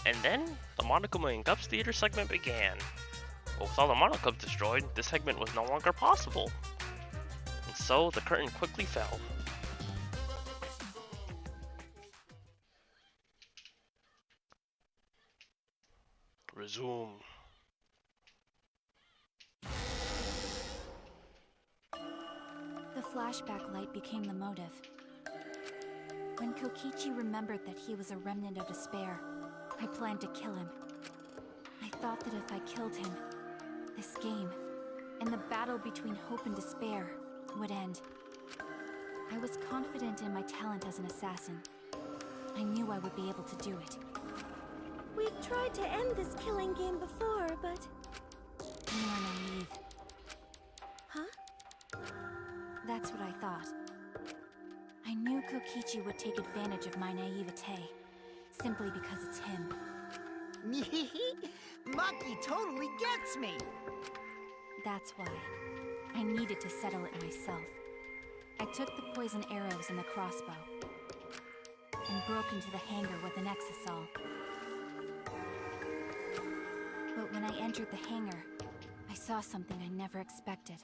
And then, the Monokuma and Gups Theater segment began. But with all the Monokubs destroyed, this segment was no longer possible. And so, the curtain quickly fell. Resume. The flashback light became the motive. When Kokichi remembered that he was a remnant of despair, I planned to kill him. I thought that if I killed him, this game, and the battle between hope and despair, would end. I was confident in my talent as an assassin. I knew I would be able to do it. We've tried to end this killing game before, but... You are naive. Huh? That's what I thought. I knew Kokichi would take advantage of my naivete, simply because it's him. Maki totally gets me! That's why. I needed to settle it myself. I took the poison arrows and the crossbow, and broke into the hangar with an exisal. But when I entered the hangar, I saw something I never expected.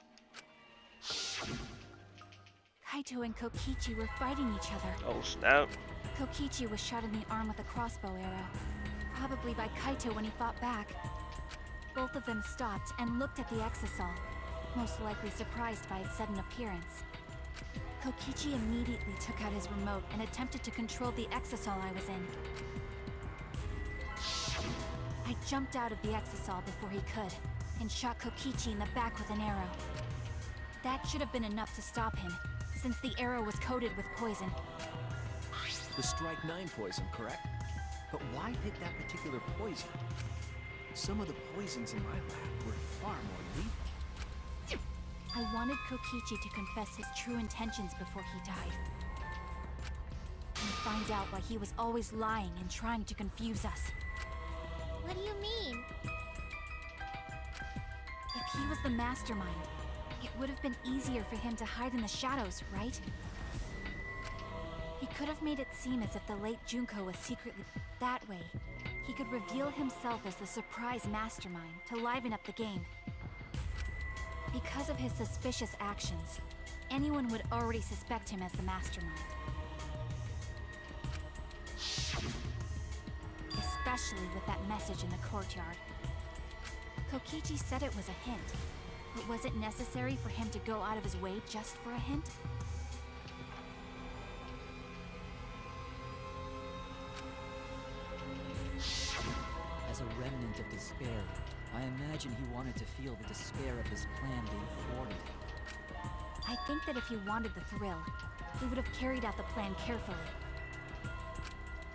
Kaito and Kokichi were fighting each other. Oh snap. Kokichi was shot in the arm with a crossbow arrow, probably by Kaito when he fought back. Both of them stopped and looked at the exisal, most likely surprised by its sudden appearance. Kokichi immediately took out his remote and attempted to control the exisal I was in. I jumped out of the exisal before he could, and shot Kokichi in the back with an arrow. That should have been enough to stop him, since the arrow was coated with poison. The Strike 9 poison, correct? But why pick that particular poison? Some of the poisons in my lab were far more lethal. I wanted Kokichi to confess his true intentions before he died. And find out why he was always lying and trying to confuse us. What do you mean? If he was the mastermind, it would have been easier for him to hide in the shadows, right? He could have made it seem as if the late Junko was secretly... That way, he could reveal himself as the surprise mastermind to liven up the game. Because of his suspicious actions, anyone would already suspect him as the mastermind. Especially with that message in the courtyard. Kokichi said it was a hint, but was it necessary for him to go out of his way just for a hint? As a remnant of despair, I imagine he wanted to feel the despair of his plan being thwarted. I think that if he wanted the thrill, he would have carried out the plan carefully.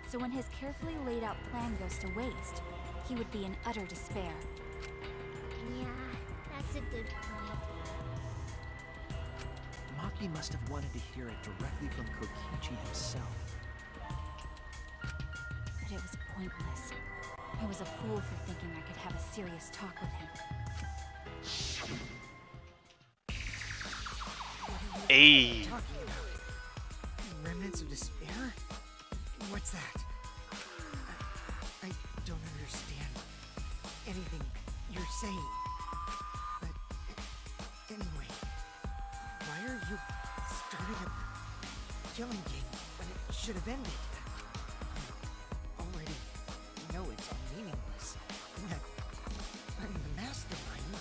So when his carefully laid out plan goes to waste, he would be in utter despair. Yeah, that's a good point. Maki must have wanted to hear it directly from Kokichi himself. But it was pointless. I was a fool for thinking I could have a serious talk with him. Ayy. Talking about remnants of despair? What's that? I don't understand anything you're saying. But anyway, why are you starting a killing game when it should have ended? You already know it's all meaningless, and that I'm the mastermind.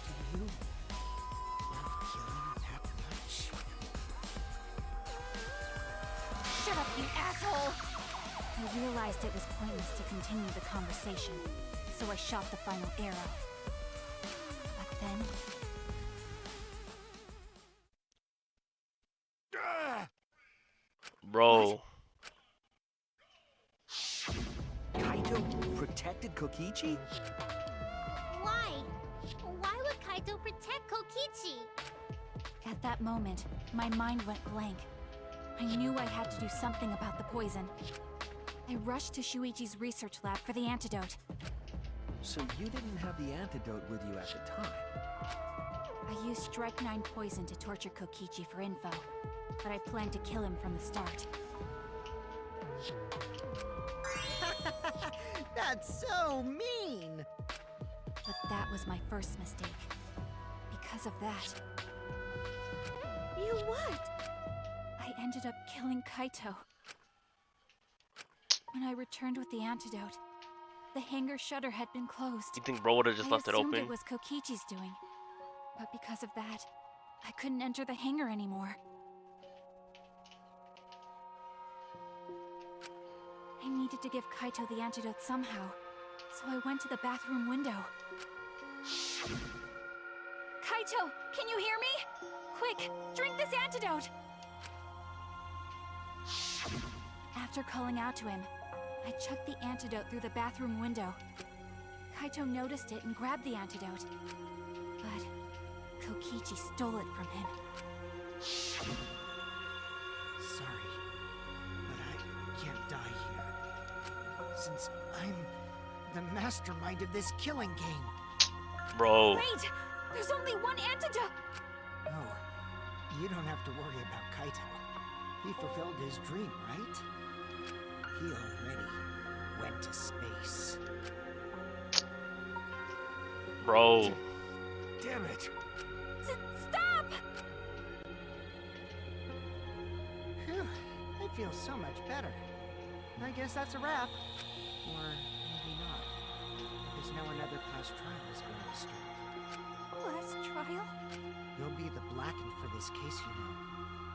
Do you love killing that much? Shut up, you asshole! I realized it was pointless to continue the conversation, so I shot the final arrow. But then... Bro. Kaito protected Kokichi? Why? Why would Kaito protect Kokichi? At that moment, my mind went blank. I knew I had to do something about the poison. I rushed to Shuichi's research lab for the antidote. So you didn't have the antidote with you at the time? I used Strike 9 poison to torture Kokichi for info, but I planned to kill him from the start. That's so mean! But that was my first mistake. Because of that, You what? I ended up killing Kaito. When I returned with the antidote, the hangar shutter had been closed. You think bro would have just I left it assumed open? it was Kokichi's doing. But because of that, I couldn't enter the hangar anymore. I needed to give Kaito the antidote somehow, so I went to the bathroom window. Kaito, can you hear me? Quick, drink this antidote! After calling out to him, I chucked the antidote through the bathroom window. Kaito noticed it and grabbed the antidote. But Kokichi stole it from him. Sorry, but I can't die here. Since I'm the mastermind of this killing game. Bro. Wait! There's only one antidote! Oh, you don't have to worry about Kaito. He fulfilled his dream, right? He already went to space. Bro. Damn it! Stop! Phew, I feel so much better. I guess that's a wrap. Or maybe not. Because now another class trial is going to start. Last trial? You'll be the Blackened for this case, you know.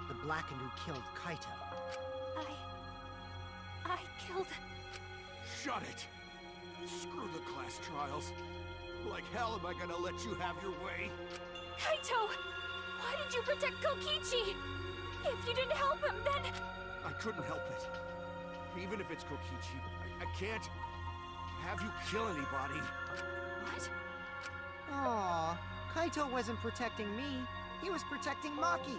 The Blackened who killed Kaito. I killed... Shut it! Screw the class trials. Like hell am I gonna let you have your way? Kaito! Why did you protect Kokichi? If you didn't help him, then... I couldn't help it. Even if it's Kokichi, I can't have you kill anybody. What? Aw, Kaito wasn't protecting me. He was protecting Maki.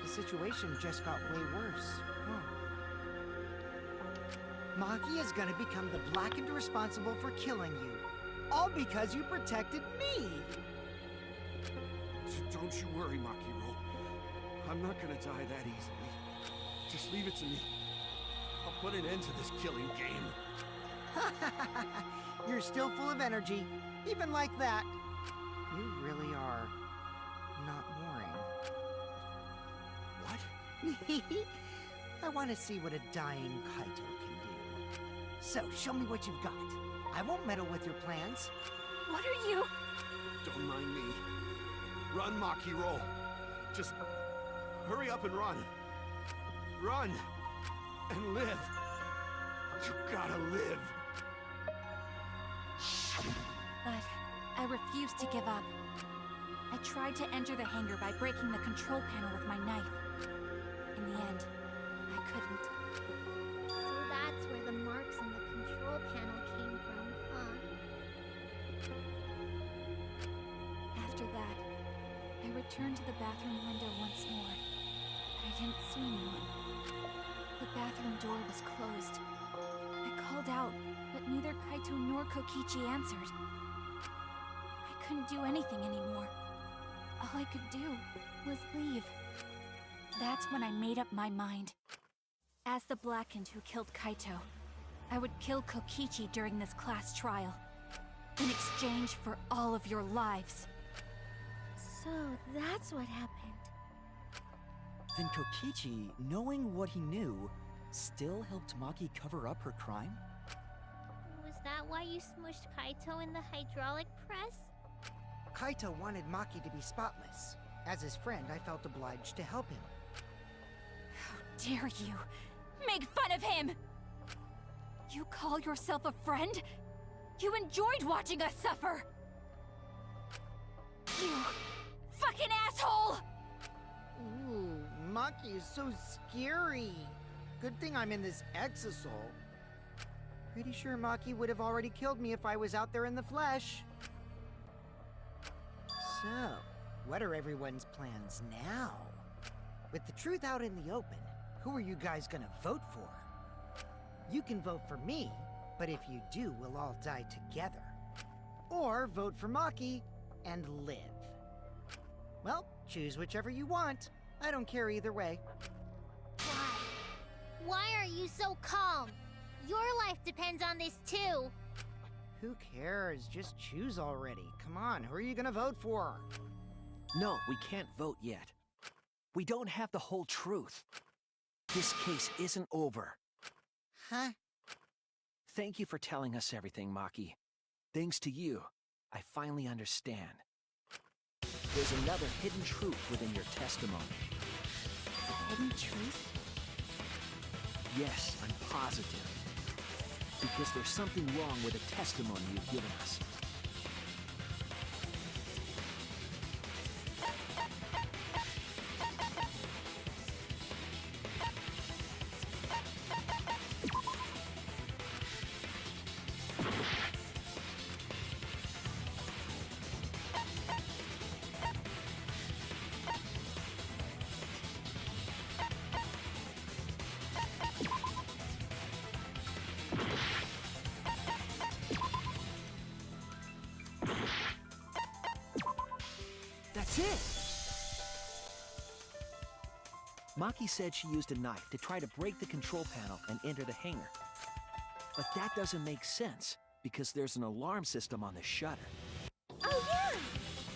The situation just got way worse. Maki is gonna become the Blackened responsible for killing you. All because you protected me! So don't you worry, Makiro. I'm not gonna die that easily. Just leave it to me. I'll put an end to this killing game. You're still full of energy, even like that. You really are not boring. What? I want to see what a dying Kaito can do. So, show me what you've got. I won't meddle with your plans. What are you... Don't mind me. Run, Makiro. Just hurry up and run. Run and live. You gotta live. But I refused to give up. I tried to enter the hangar by breaking the control panel with my knife. In the end, I couldn't. So that's where the marks on the control panel came from, huh? After that, I returned to the bathroom window once more, but I didn't see anyone. The bathroom door was closed. I called out, but neither Kaito nor Kokichi answered. I couldn't do anything anymore. All I could do was leave. That's when I made up my mind. As the Blackened who killed Kaito, I would kill Kokichi during this class trial, in exchange for all of your lives. So that's what happened. Then Kokichi, knowing what he knew, still helped Maki cover up her crime? Was that why you smushed Kaito in the hydraulic press? Kaito wanted Maki to be spotless. As his friend, I felt obliged to help him. How dare you make fun of him! You call yourself a friend? You enjoyed watching us suffer! You fucking asshole! Ooh, Maki is so scary. Good thing I'm in this exosol. Pretty sure Maki would have already killed me if I was out there in the flesh. So, what are everyone's plans now? With the truth out in the open, who are you guys gonna vote for? You can vote for me, but if you do, we'll all die together. Or vote for Maki and live. Well, choose whichever you want. I don't care either way. Why? Why are you so calm? Your life depends on this too. Who cares? Just choose already. Come on, who are you gonna vote for? No, we can't vote yet. We don't have the whole truth. This case isn't over. Huh? Thank you for telling us everything, Maki. Thanks to you, I finally understand. There's another hidden truth within your testimony. Hidden truth? Yes, I'm positive. Because there's something wrong with the testimony you've given us. That's it! Maki said she used a knife to try to break the control panel and enter the hangar. But that doesn't make sense, because there's an alarm system on the shutter. Oh yeah!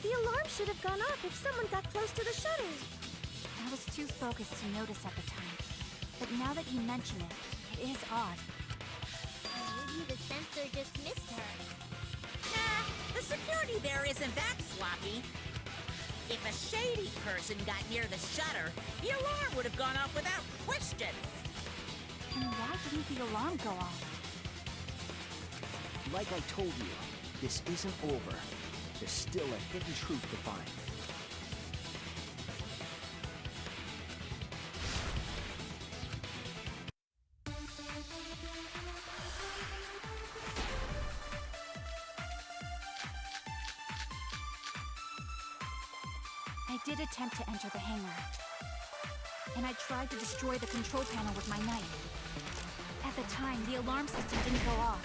The alarm should have gone off if someone got close to the shutter. I was too focused to notice at the time. But now that you mention it, it is odd. Maybe the sensor just missed her. Nah, the security there isn't that sloppy. If a shady person got near the shutter, the alarm would have gone off without question. And why didn't the alarm go off? Like I told you, this isn't over. There's still a hidden truth to find. I did attempt to enter the hangar. And I tried to destroy the control panel with my knife. At the time, the alarm system didn't go off.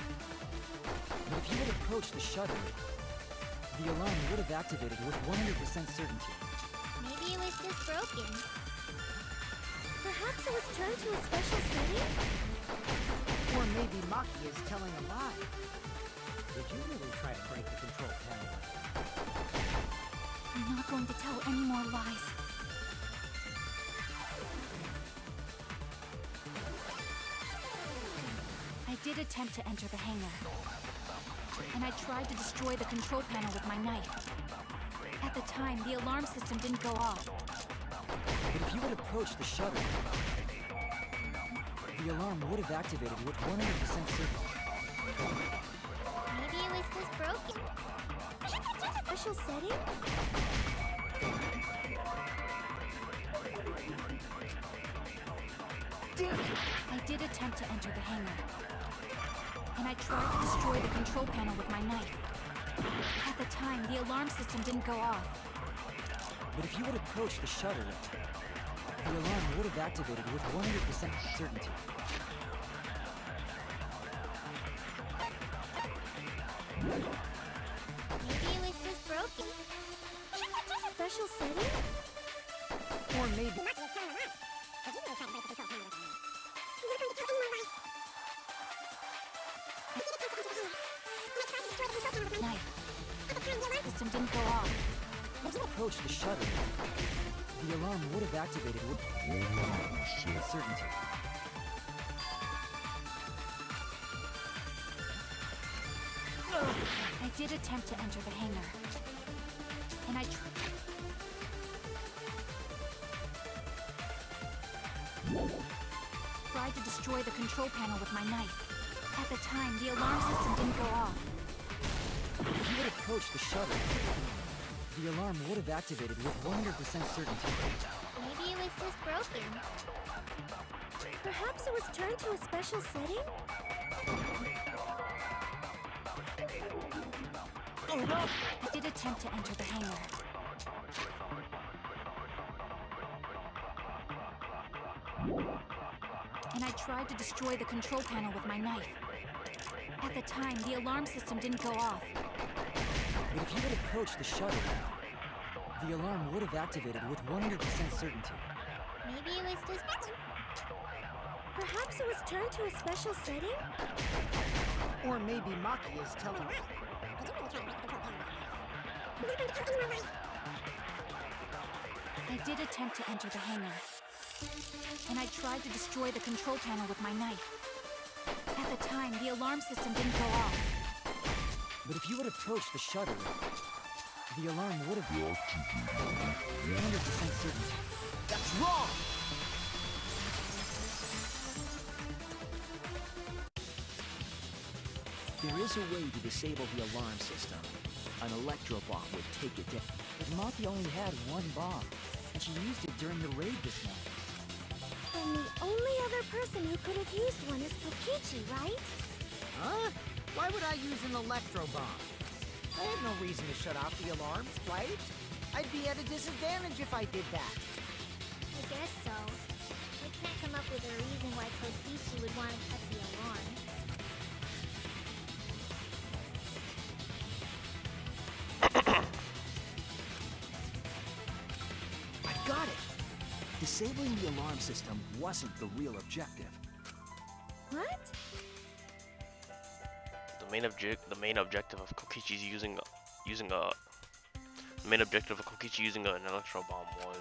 But if you had approached the shutter, the alarm would have activated with 100% certainty. Maybe it was just broken. Perhaps it was turned to a special setting? Or maybe Maki is telling a lie. Did you really try to break the control panel? I'm not going to tell any more lies. I did attempt to enter the hangar. And I tried to destroy the control panel with my knife. At the time, the alarm system didn't go off. But if you had approached the shutter, the alarm would have activated with 100% certainty. Maybe it was just broken. Special setting? I did attempt to enter the hangar. And I tried to destroy the control panel with my knife. At the time, the alarm system didn't go off. But if you had approached the shutter, the alarm would have activated with 100% certainty. Maybe it was just broken. Special setting? Or maybe... Knife. System didn't go off. If you approached the shutter, the alarm would have activated with 100% certainty. I did attempt to enter the hangar. And I tried to destroy the control panel with my knife. At the time, the alarm system didn't go off. If you had approached the shutter, the alarm would have activated with 100% certainty. Maybe it was just broken. Perhaps it was turned to a special setting? Oh no! I did attempt to enter the hangar. And I tried to destroy the control panel with my knife. At the time, the alarm system didn't go off. But if you had approached the shutter, the alarm would have activated with 100% certainty. Maybe it was just... Perhaps it was turned to a special setting? Or maybe Maki is telling... I did attempt to enter the hangar, and I tried to destroy the control panel with my knife. At the time, the alarm system didn't go off. But if you had approached the shutter, the alarm would have been 100% certain. That's wrong! There is a way to disable the alarm system. An electro bomb would take it down. But Maki only had one bomb, and she used it during the raid this morning. And the only other person who could have used one is Kokichi, right? Huh? Why would I use an electro bomb? I had no reason to shut off the alarms, right? I'd be at a disadvantage if I did that. I guess so. I can't come up with a reason why Kokichi would want to cut the alarm. I've got it! Disabling the alarm system wasn't the real objective. What? The main objective of Kokichi's using an electro bomb was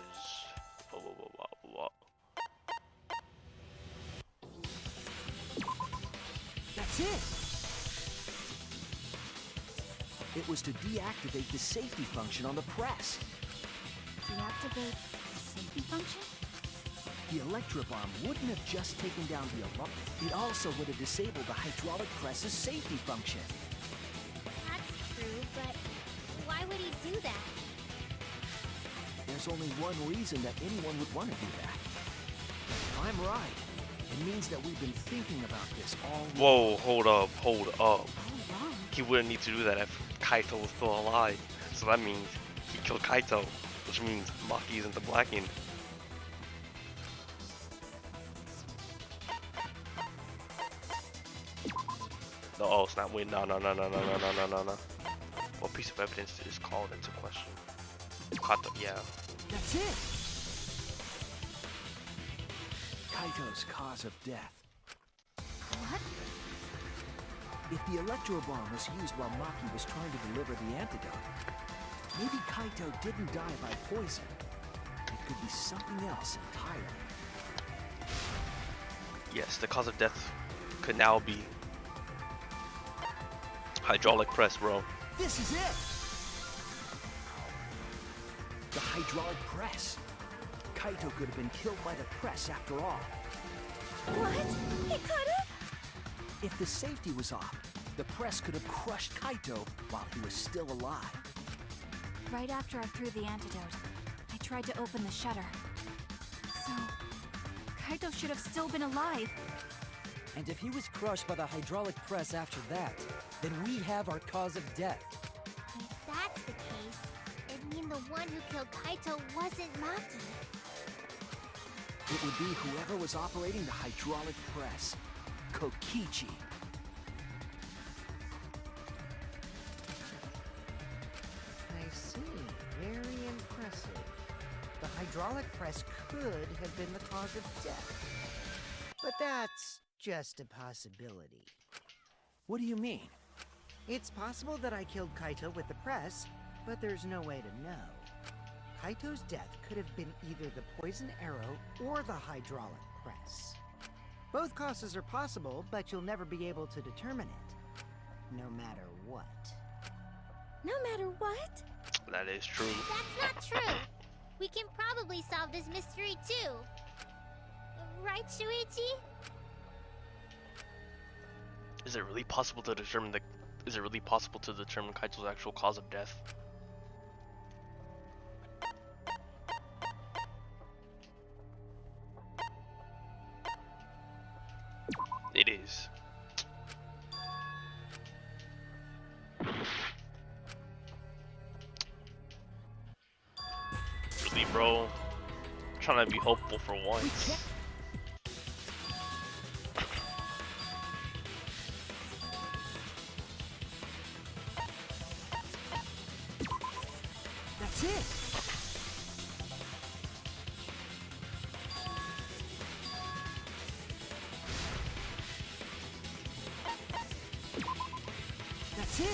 That's it! It was to deactivate the safety function on the press. Deactivate the safety function? The electro bomb wouldn't have just taken down the alarm. It also would have disabled the hydraulic press's safety function. That's true, but why would he do that? There's only one reason that anyone would want to do that. If I'm right, it means that we've been thinking about this all Whoa, hold up. All wrong. He wouldn't need to do that if Kaito was still alive. So that means he killed Kaito, which means Maki isn't the Blackened. No, oh snap, wait, no. What piece of evidence is called into question? Kaito, yeah. That's it! Kaito's cause of death. What? If the electro bomb was used while Maki was trying to deliver the antidote, maybe Kaito didn't die by poison. It could be something else entirely. Yes, the cause of death could now be hydraulic press, bro. This is it! The hydraulic press. Kaito could have been killed by the press after all. What? He could have? If the safety was off, the press could have crushed Kaito while he was still alive. Right after I threw the antidote, I tried to open the shutter. So, Kaito should have still been alive. And if he was crushed by the hydraulic press after that, then we have our cause of death. If that's the case, it'd mean the one who killed Kaito wasn't Maki. It would be whoever was operating the hydraulic press. Kokichi. I see. Very impressive. The hydraulic press could have been the cause of death. But that's just a possibility. What do you mean? It's possible that I killed Kaito with the press, but there's no way to know. Kaito's death could have been either the poison arrow or the hydraulic press. Both causes are possible, but you'll never be able to determine it. No matter what. No matter what? That is true. That's not true. We can probably solve this mystery too. Right, Shuichi? Is it really possible to determine Kaito's actual cause of death? It is. Really, bro? I'm trying to be hopeful for once. That's it! That's it!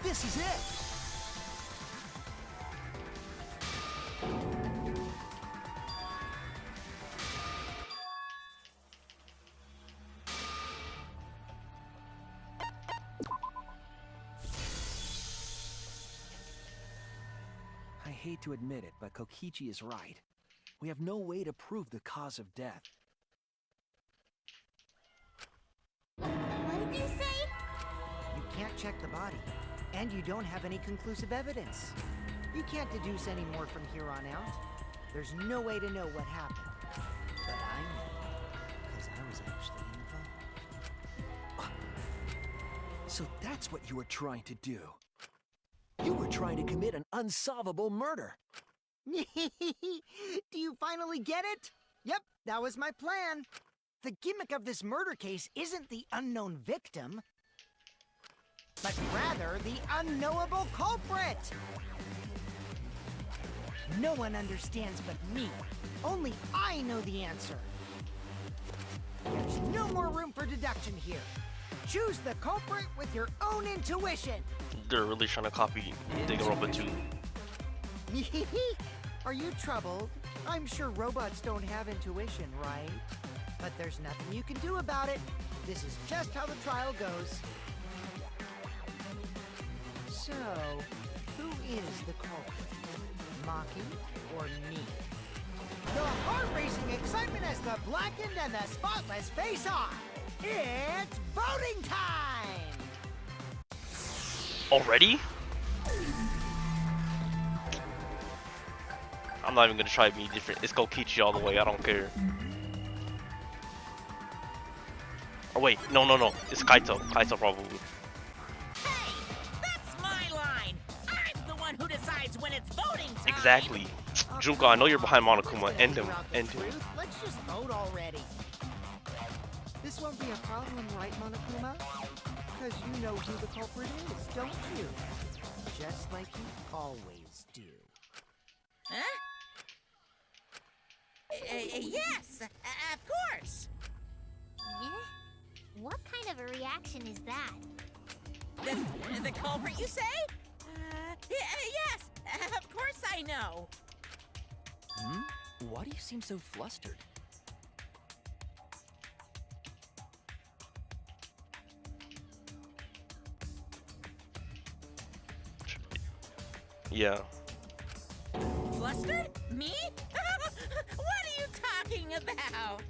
This is it! I hate to admit it, but Kokichi is right. We have no way to prove the cause of death. What did you say? You can't check the body, and you don't have any conclusive evidence. You can't deduce any more from here on out. There's no way to know what happened. But I know, because I was actually involved. So that's what you were trying to do. You were trying to commit an unsolvable murder. Do you finally get it? Yep, that was my plan. The gimmick of this murder case isn't the unknown victim, but rather the unknowable culprit. No one understands but me. Only I know the answer. There's no more room for deduction here. Choose the culprit with your own intuition. They're really trying to copy Danganronpa 2. Are you troubled? I'm sure robots don't have intuition, right? But there's nothing you can do about it. This is just how the trial goes. So, who is the culprit? Maki or me? The heart-racing excitement as the blackened and the spotless face off. It's voting time! Already? I'm not even gonna try to be different. It's Kokichi all the way. I don't care. Oh wait, no. It's Kaito. Kaito probably. Hey, that's my line. I'm the one who decides when it's voting time. Exactly. Junko, I know you're behind Monokuma. End him. End him. Let's just vote already. This won't be a problem, right, Monokuma? Because you know who the culprit is, don't you? Just like you always do. Huh? Yes, of course. Yeah? What kind of a reaction is that? The culprit, you say? Yes, of course I know. Why do you seem so flustered? Yeah. Flustered? Me? What are you talking about?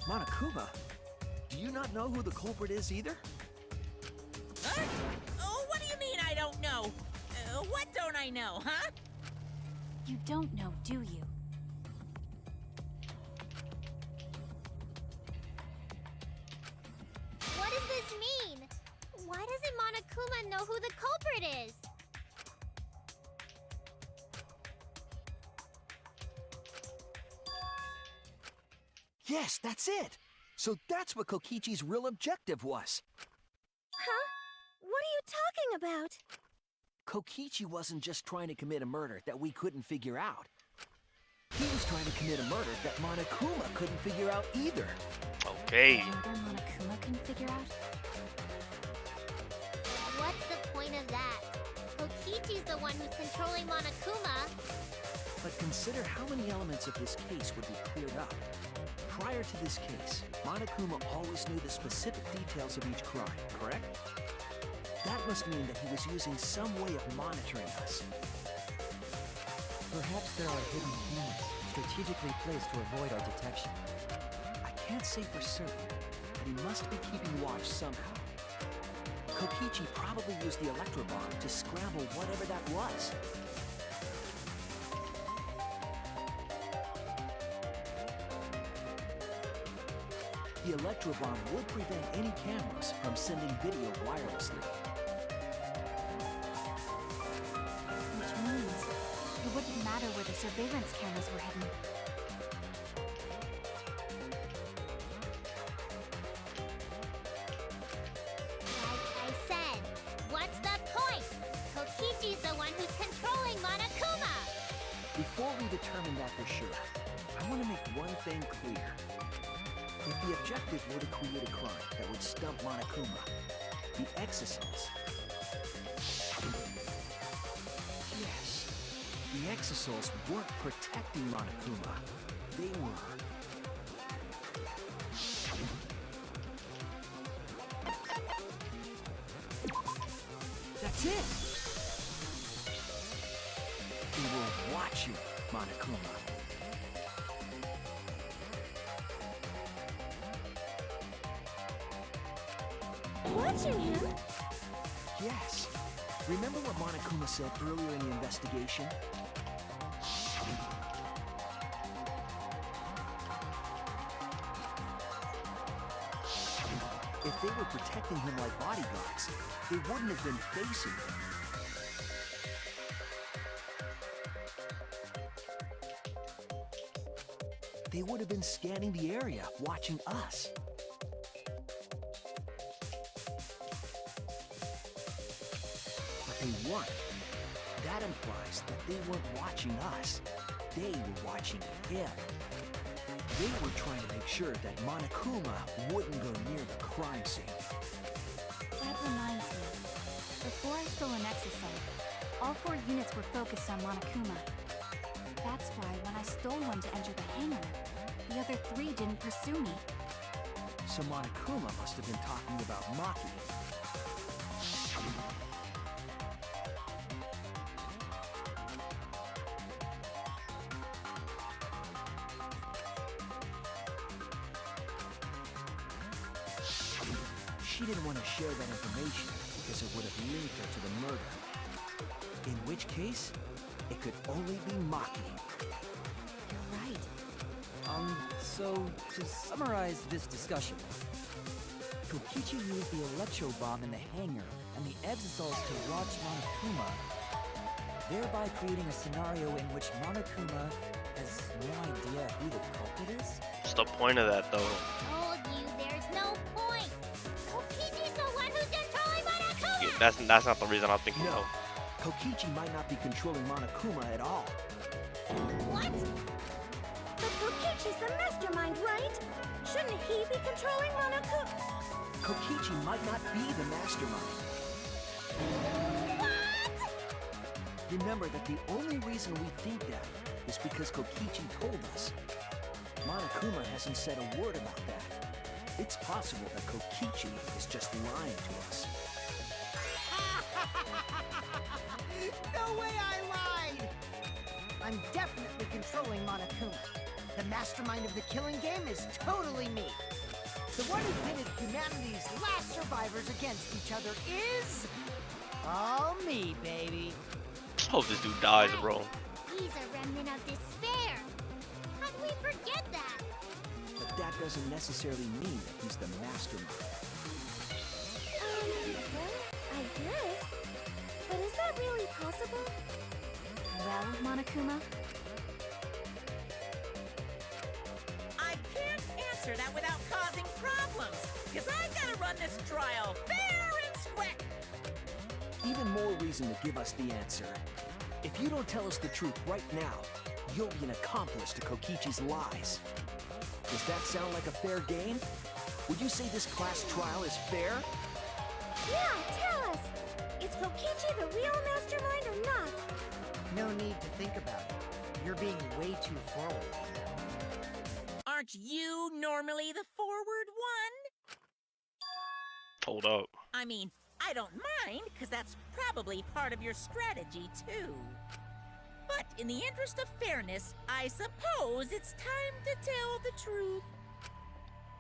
Monokuma, do you not know who the culprit is either? Huh? Oh, what do you mean I don't know? What don't I know, huh? You don't know, do you? What does this mean? Why doesn't Monokuma know who the culprit is? Yes, that's it. So that's what Kokichi's real objective was. Huh? What are you talking about? Kokichi wasn't just trying to commit a murder that we couldn't figure out. He was trying to commit a murder that Monokuma couldn't figure out either. Okay. Murder Monokuma can figure out? What's the point of that? Kokichi's the one who's controlling Monokuma. But consider how many elements of this case would be cleared up. Prior to this case, Monokuma always knew the specific details of each crime, correct? That must mean that he was using some way of monitoring us. Perhaps there are hidden cameras strategically placed to avoid our detection. I can't say for certain, but he must be keeping watch somehow. Kokichi probably used the electrobomb to scramble whatever that was. The electrobomb would prevent any cameras from sending video wirelessly. Which means it wouldn't matter where the surveillance cameras were hidden. Like I said, what's the point? Kokichi's the one who's controlling determine that for sure, I want to make one thing clear. If the objective were to create a crime that would stump Monokuma, the exosols... Yes, the exosols weren't protecting Monokuma. They were... That's it! They were watching Monokuma. Watching him? Yes. Remember what Monokuma said earlier in the investigation? If they were protecting him like bodyguards, they wouldn't have been facing him. They would have been scanning the area, watching us. But they weren't. That implies that they weren't watching us. They were watching him. They were trying to make sure that Monokuma wouldn't go near the crime scene. That reminds me. Before I stole an exosome, all 4 units were focused on Monokuma. That's why when I stole one to enter the hangar, the other 3 didn't pursue me. So Monokuma must have been talking about Maki. She didn't want to share that information because it would have linked her to the murder. In which case, it could only be Maki. You're right. So to summarize this discussion, Kokichi used the electro bomb in the hangar and the exosols to watch Monokuma, thereby creating a scenario in which Monokuma has no idea who the culprit is? What's the point of that, though? Told you there's no point. Kokichi's the one who's controlling Monokuma. Yeah, that's not the reason I'm thinking. No, Kokichi might not be controlling Monokuma at all. What? But Kokichi's the mastermind, right? Shouldn't he be controlling Monokuma? Kokichi might not be the mastermind. What? Remember that the only reason we think that is because Kokichi told us. Monokuma hasn't said a word about that. It's possible that Kokichi is just lying to us. No way I lied! I'm definitely controlling Monokuma. The mastermind of the killing game is totally me. The one who pitted humanity's last survivors against each other is... all me, baby. I hope this dude dies, bro. He's a remnant of despair. How do we forget that? But that doesn't necessarily mean that he's the mastermind. Well, I guess. But is that really possible? Well, Monokuma? I can't answer that without causing problems, because I gotta run this trial fair and square. Even more reason to give us the answer. If you don't tell us the truth right now, you'll be an accomplice to Kokichi's lies. Does that sound like a fair game? Would you say this class trial is fair? Yeah, tell us! Is Kokichi the real mastermind or not? No need to think about it. You're being way too forward. Aren't you normally the forward one? Hold up. I mean, I don't mind, because that's probably part of your strategy, too. But in the interest of fairness, I suppose it's time to tell the truth.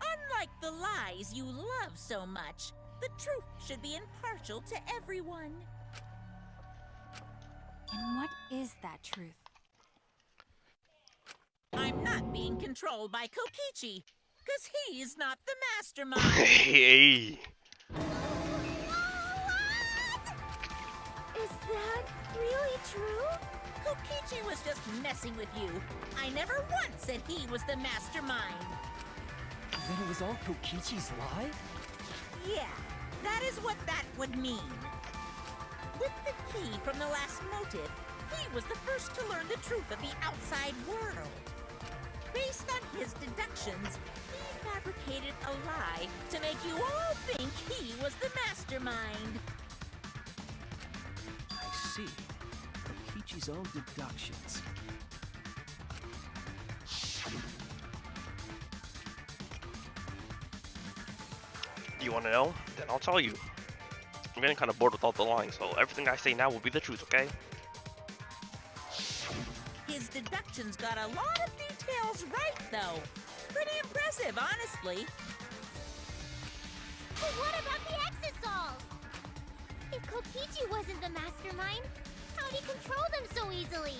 Unlike the lies you love so much, the truth should be impartial to everyone. And what is that truth? I'm not being controlled by Kokichi, because he's not the mastermind. Hey. Is that really true? Kokichi was just messing with you. I never once said he was the mastermind. Then it was all Kokichi's lie? Yeah, that is what that would mean. With the key from the last motive, he was the first to learn the truth of the outside world. Based on his deductions, he fabricated a lie to make you all think he was the mastermind. I see. Kokichi's own deductions. You want to know? Then I'll tell you. I'm getting kind of bored with all the lying, so everything I say now will be the truth, okay? His deductions got a lot of details right, though. Pretty impressive, honestly. But what about the Exosols? If Kokichi wasn't the mastermind, how'd he control them so easily?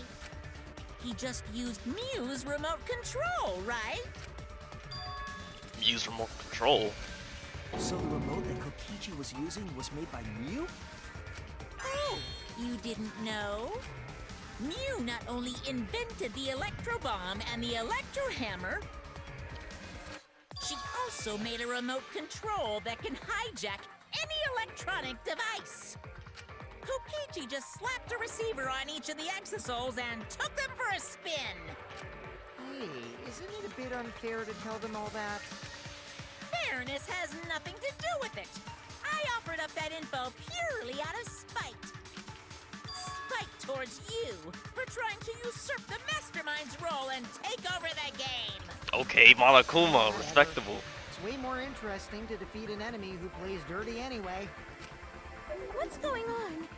He just used Mew's remote control, right? Use remote control. So the remote that Kokichi was using was made by Mew? Oh, you didn't know? Mew not only invented the electro bomb and the electro hammer, she also made a remote control that can hijack any electronic device. Kokichi just slapped a receiver on each of the exosols and took them for a spin. Hey, isn't it a bit unfair to tell them all that? Fairness has nothing to do with it. I offered up that info purely out of spite. Spite towards you for trying to usurp the mastermind's role and take over the game. Okay, Monokuma, respectable. It's way more interesting to defeat an enemy who plays dirty anyway. What's going on?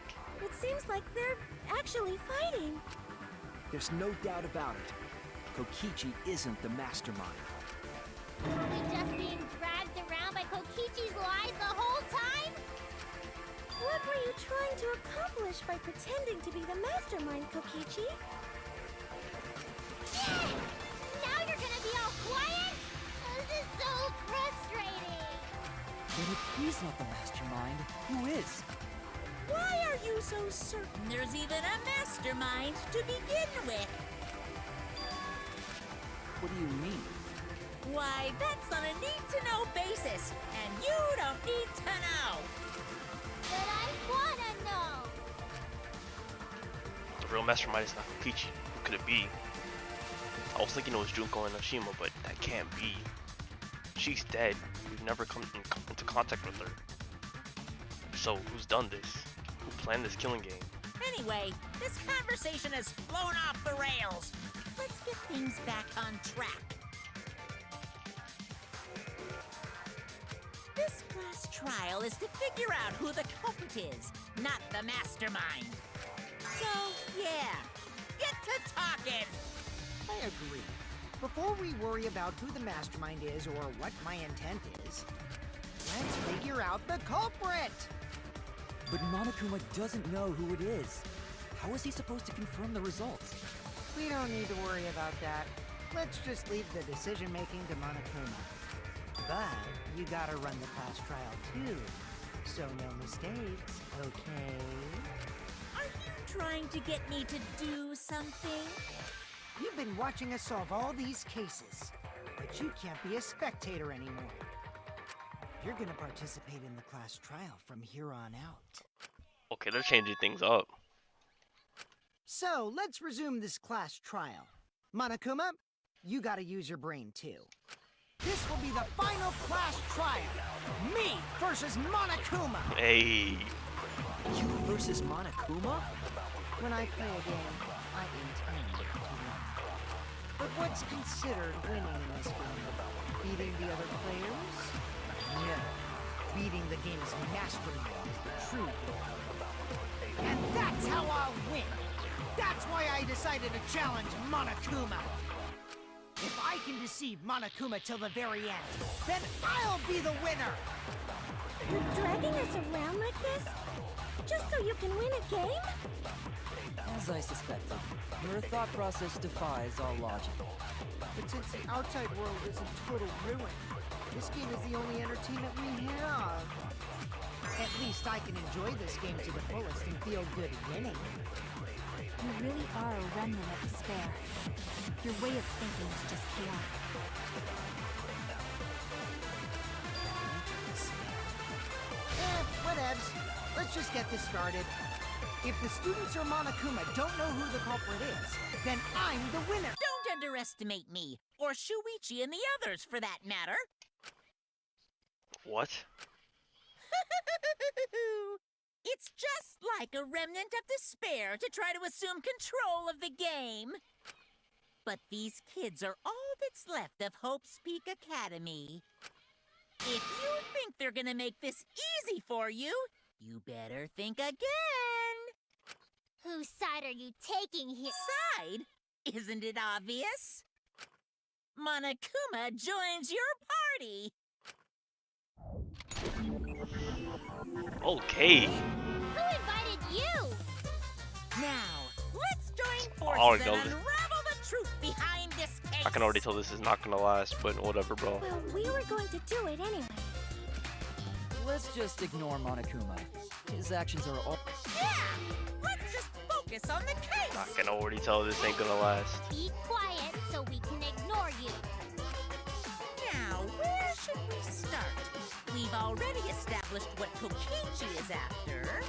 It seems like they're actually fighting. There's no doubt about it. Kokichi isn't the mastermind. Were we just being dragged around by Kokichi's lies the whole time? What were you trying to accomplish by pretending to be the mastermind, Kokichi? Yeah! Now you're gonna be all quiet? This is so frustrating. Then if he's not the mastermind, who is? Why are you so certain there's even a mastermind to begin with? What do you mean? Why, that's on a need-to-know basis, and you don't need to know. But I wanna know. The real mastermind is not Kokichi. Who could it be? I was thinking it was Junko and Oshima, but that can't be. She's dead. We've never come into contact with her. So, who's done this? Who planned this killing game? Anyway, this conversation has flown off the rails. Let's get things back on track. This class trial is to figure out who the culprit is, not the mastermind. So, yeah, get to talking. I agree. Before we worry about who the mastermind is or what my intent is, let's figure out the culprit! But Monokuma doesn't know who it is. How is he supposed to confirm the results? We don't need to worry about that. Let's just leave the decision-making to Monokuma. But you gotta run the class trial too, so no mistakes, okay? Are you trying to get me to do something? You've been watching us solve all these cases, but you can't be a spectator anymore. You're gonna participate in the class trial from here on out. Okay, they're changing things up. So, let's resume this class trial. Monokuma, you gotta use your brain too. This will be the final class trial. Me versus Monokuma. Hey. You versus Monokuma? When I play a game, I intend to win. But what's considered winning in this game? Beating the other players? No. Beating the game's mastermind is the true goal. And that's how I'll win! That's why I decided to challenge Monokuma! If I can deceive Monokuma till the very end, then I'll be the winner! You're dragging us around like this? Just so you can win a game? As I suspected, your thought process defies all logic. But since the outside world is in total ruin, this game is the only entertainment we have. At least I can enjoy this game to the fullest and feel good winning. You really are a remnant of despair. Your way of thinking is just chaotic. Whatevs. Let's just get this started. If the students or Monokuma don't know who the culprit is, then I'm the winner! Don't underestimate me, or Shuichi and the others for that matter. What? It's just like a remnant of despair to try to assume control of the game. But these kids are all that's left of Hope's Peak Academy. If you think they're gonna make this easy for you, you better think again. Whose side are you taking here? Side? Isn't it obvious? Monokuma joins your party. Okay. Who invited you? Now, let's join Oh, forces no, and this- unravel the truth behind this case. I can already tell this is not gonna last, but whatever, bro. Well, we were going to do it anyway. Let's just ignore Monokuma. His actions are all. Yeah! Let's just focus on the case. I can already tell this ain't gonna last. Be quiet so we can ignore you. Now, where should we start? We've already established what Kokichi is after.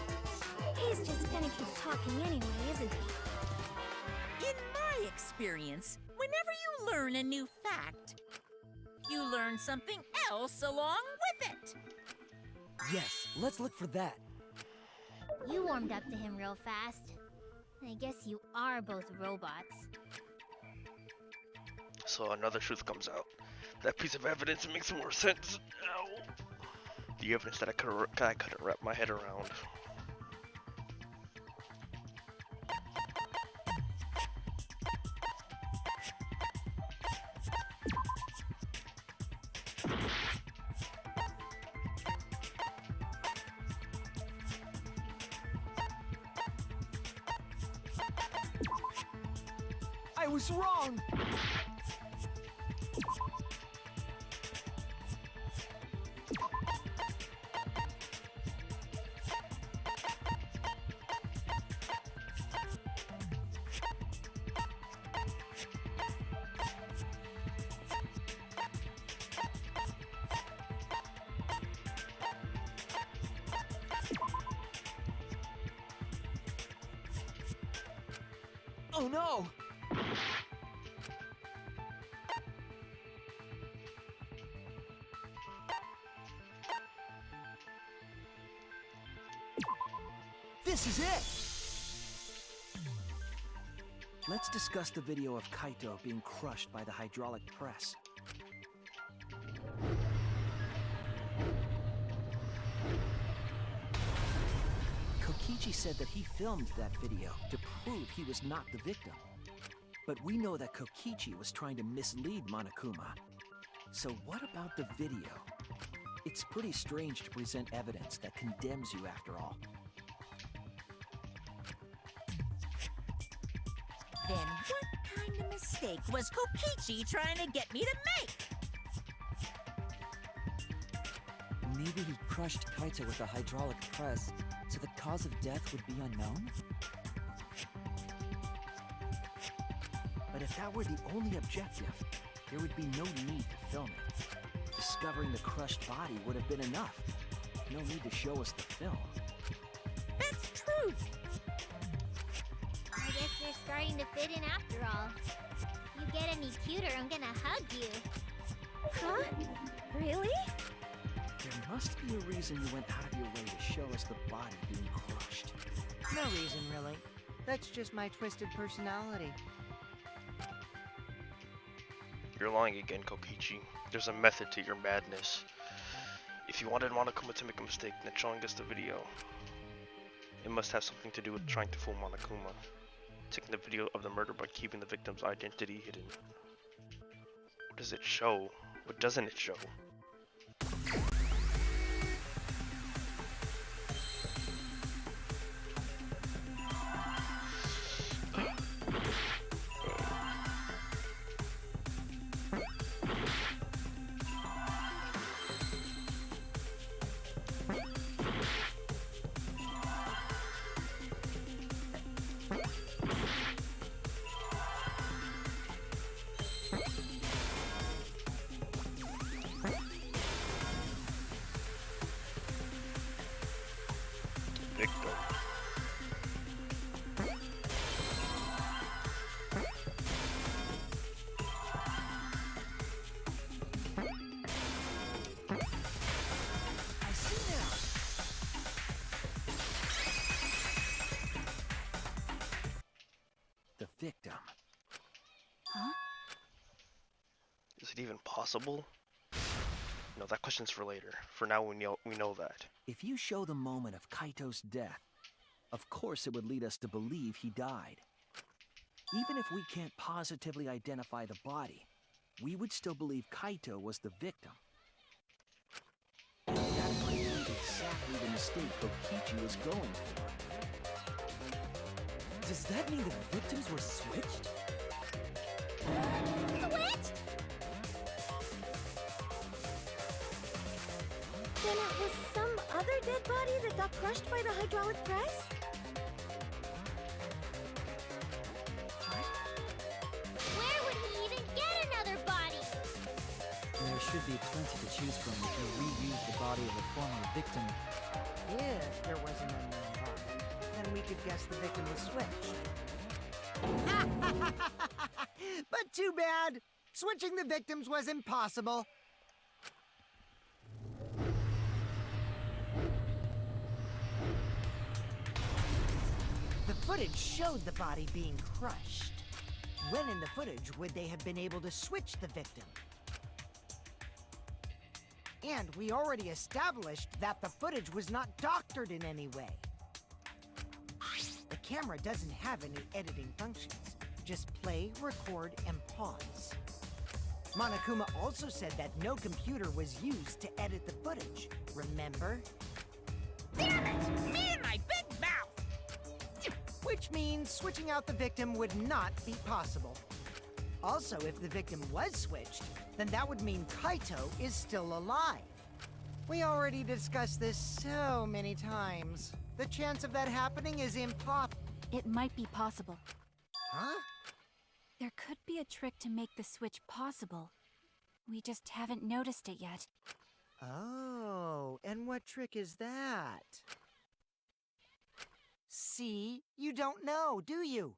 He's just gonna keep talking anyway, isn't he? In my experience, whenever you learn a new fact, you learn something else along with it. Yes, let's look for that. You warmed up to him real fast. I guess you are both robots. So another truth comes out. That piece of evidence makes more sense. Ow. The evidence that I couldn't wrap my head around. I was wrong! Oh no! This is it! Let's discuss the video of Kaito being crushed by the hydraulic press. Kokichi said that he filmed that video to prove he was not the victim. But we know that Kokichi was trying to mislead Monokuma. So what about the video? It's pretty strange to present evidence that condemns you after all. Then what kind of mistake was Kokichi trying to get me to make? Maybe he crushed Kaito with a hydraulic press, so the cause of death would be unknown? But if that were the only objective, there would be no need to film it. Discovering the crushed body would have been enough. No need to show us the film. That's true. I guess you're starting to fit in after all. You get any cuter, I'm gonna hug you. Huh? Really? There must be a reason you went out of your way to show us the body being crushed. No reason, really. That's just my twisted personality. You're lying again, Kokichi. There's a method to your madness. If you wanted Monokuma to make a mistake, then showing us the video. It must have something to do with trying to fool Monokuma. Taking the video of the murder by keeping the victim's identity hidden. What does it show? What doesn't it show? Victim. even possible? No, that question's for later. For now, we know that. If you show the moment of Kaito's death, of course it would lead us to believe he died. Even if we can't positively identify the body, we would still believe Kaito was the victim. And that might be exactly the mistake Kokichi was going for. Does that mean the victims were switched? Switched? Then it was some other dead body that got crushed by the hydraulic press? Where would he even get another body? There should be plenty to choose from if you reuse the body of a former victim. If there was an unknown body, then we could guess the victim was switched. But too bad! Switching the victims was impossible. The footage showed the body being crushed. When in the footage would they have been able to switch the victim? And we already established that the footage was not doctored in any way. The camera doesn't have any editing functions. Just play, record, and pause. Monokuma also said that no computer was used to edit the footage, remember? Damn it! Me and my big mouth! Which means switching out the victim would not be possible. Also, if the victim was switched, then that would mean Kaito is still alive. We already discussed this so many times. The chance of that happening is impossible. It might be possible. Huh? There could be a trick to make the switch possible. We just haven't noticed it yet. Oh, and what trick is that? See? You don't know, do you?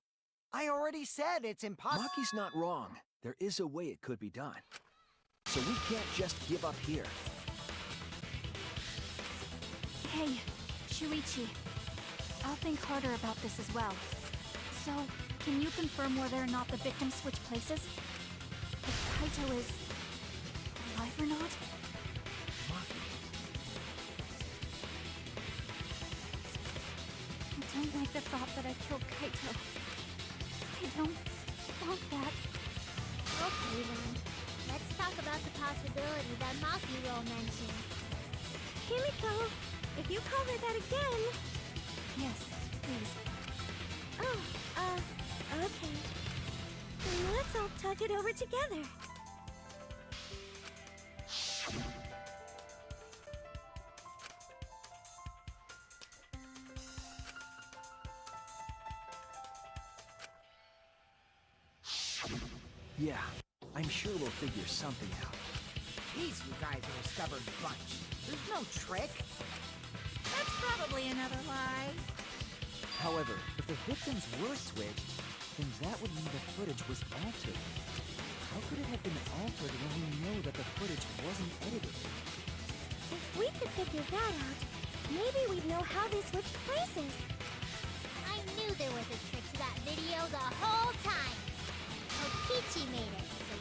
I already said it's impossible. Maki's not wrong. There is a way it could be done. So we can't just give up here. Hey, Shuichi. I'll think harder about this as well. So, can you confirm whether or not the victims switch places? If Kaito is alive or not? Maki, I don't like the thought that I killed Kaito. I don't want that. Okay then. Let's talk about the possibility that Maki-ro mentioned. Himiko, if you call her that again... Yes, please. Oh, okay. Then let's all talk it over together. yeah, I'm sure we'll figure something out. These you guys are a stubborn bunch. There's no trick. That's probably another lie. However, if the victims were switched, then that would mean the footage was altered. How could it have been altered when we know that the footage wasn't edited? If we could figure that out, maybe we'd know how they switched places. I knew there was a trick to that video the whole time. Kokichi made it, so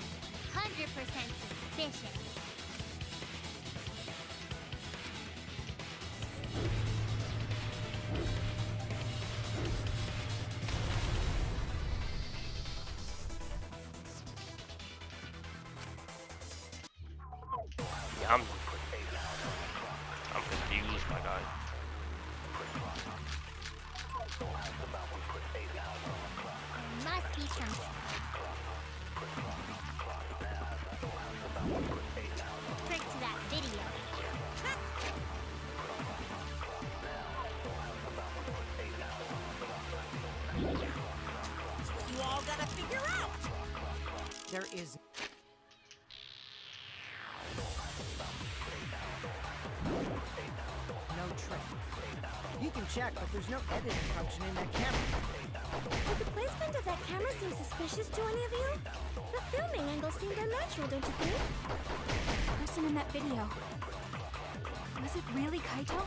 100% suspicious. Yeah, I'm confused, my guy. There must be some trick to that video. You all gotta figure out. There is... no trick. You can check, but there's no editing function in that camera. But the placement of that camera seems suspicious to any of you? The filming angle seemed unnatural, don't you think? The person in that video. Was it really Kaito?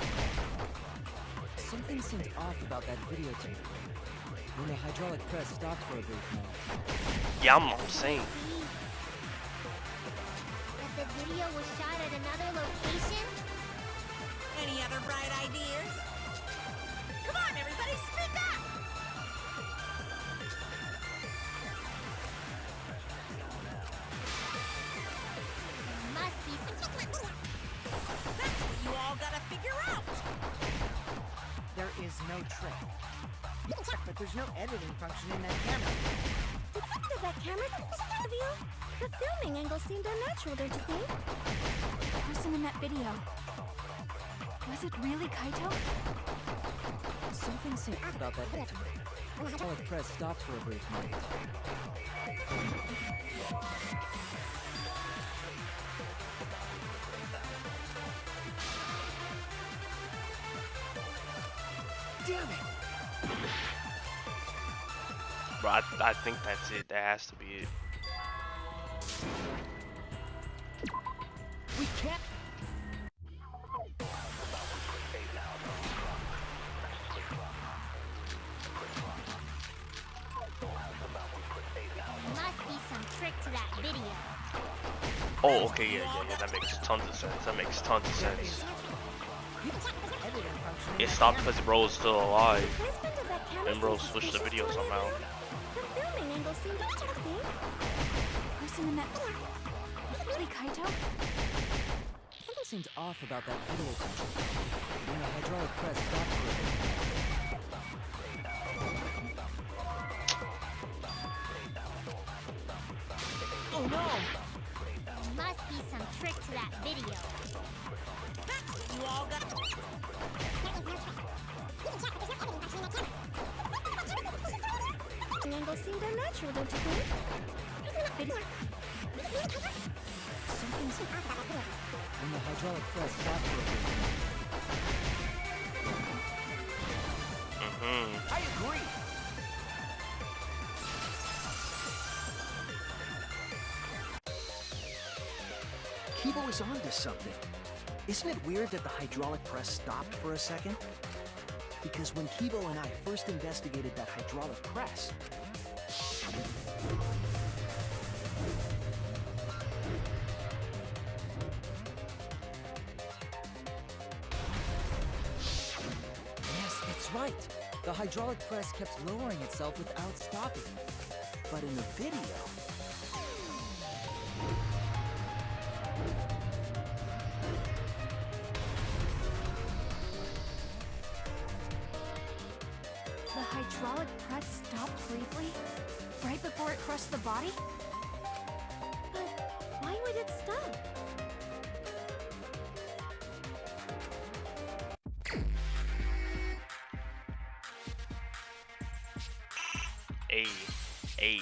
Something seemed off about that videotape. When the hydraulic press stopped for a brief moment. Yeah, I'm saying. video was shot at another location? Any other bright ideas? Come on, everybody, speak up! There must be some... That's what you all gotta figure out! There is no trick. But there's no editing function in that camera. Does that camera view? The filming angle seemed unnatural, don't you think? The person in that video. Was it really Kaito? Something seemed off about that victim. The hydraulic press stopped for a brief moment. Damn it! Bro, I think that's it. That has to be it. We can't. There must be some trick to that video. Oh, okay, yeah. That makes tons of sense. That makes tons of sense. Editing function in It that stopped camera. because bro was still alive. The placement of that camera And bro seems switched the suspicious video to an somehow. intruder. The filming angle seemed off, don't you think? The person in that... Really Kaito? Something seemed off about that video tension. When the hydraulic press stopped for a brief moment. Oh no! There must be some trick to that video. That's what you all got... The angle seemed unnatural, don't you think? Something's when the hydraulic press stopped for a brief moment. I agree! Kibo is onto something. Isn't it weird that the hydraulic press stopped for a second? Because when Kibo and I first investigated that hydraulic press, Yes, that's right. The hydraulic press kept lowering itself without stopping. but in the video, The hydraulic press stopped briefly? Right before it crushed the body? But why would it stop? A. A.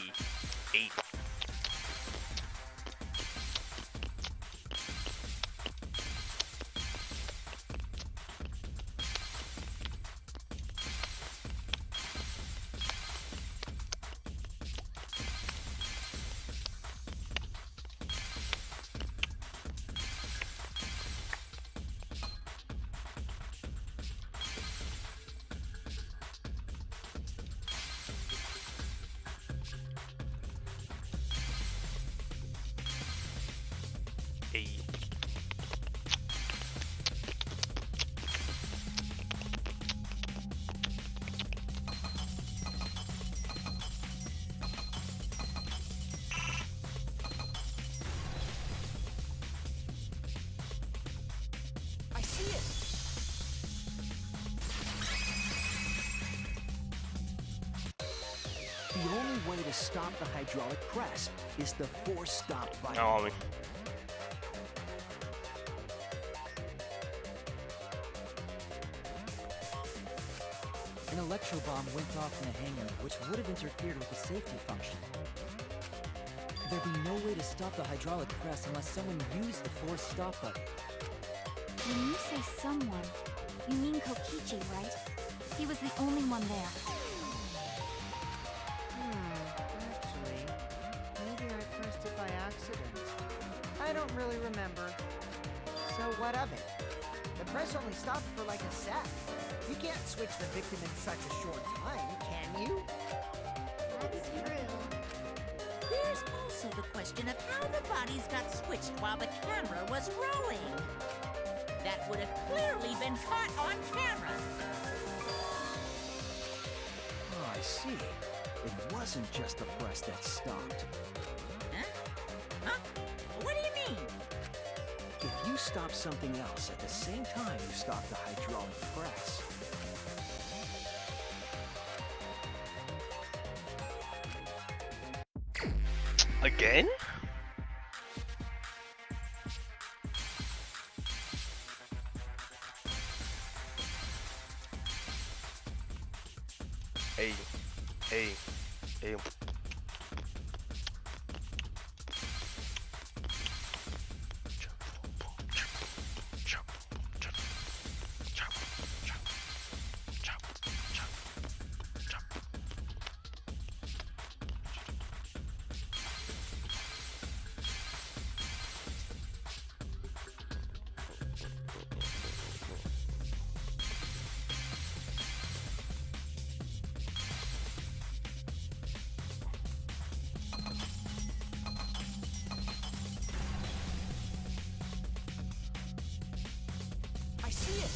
I see it. The only way to stop the hydraulic press is the force stop button. No, homie. An electro bomb went off in the hangar, which would have interfered with the safety function. There'd be no way to stop the hydraulic press unless someone used the force stop button. When you say someone, you mean Kokichi, right? He was the only one there. Actually, maybe I pressed it by accident. I don't really remember. So what of it? The press only stopped for like a sec. You can't switch the victim in such a short time, can you? That's true. There's also the question of how the bodies got switched while the camera was rolling. That would have clearly been caught on camera. Oh, I see. It wasn't just the press that stopped. Huh? Huh? What do you mean? If you stop something else at the same time you stop the hydraulic press, Again? Hey, hey, hey. I see it!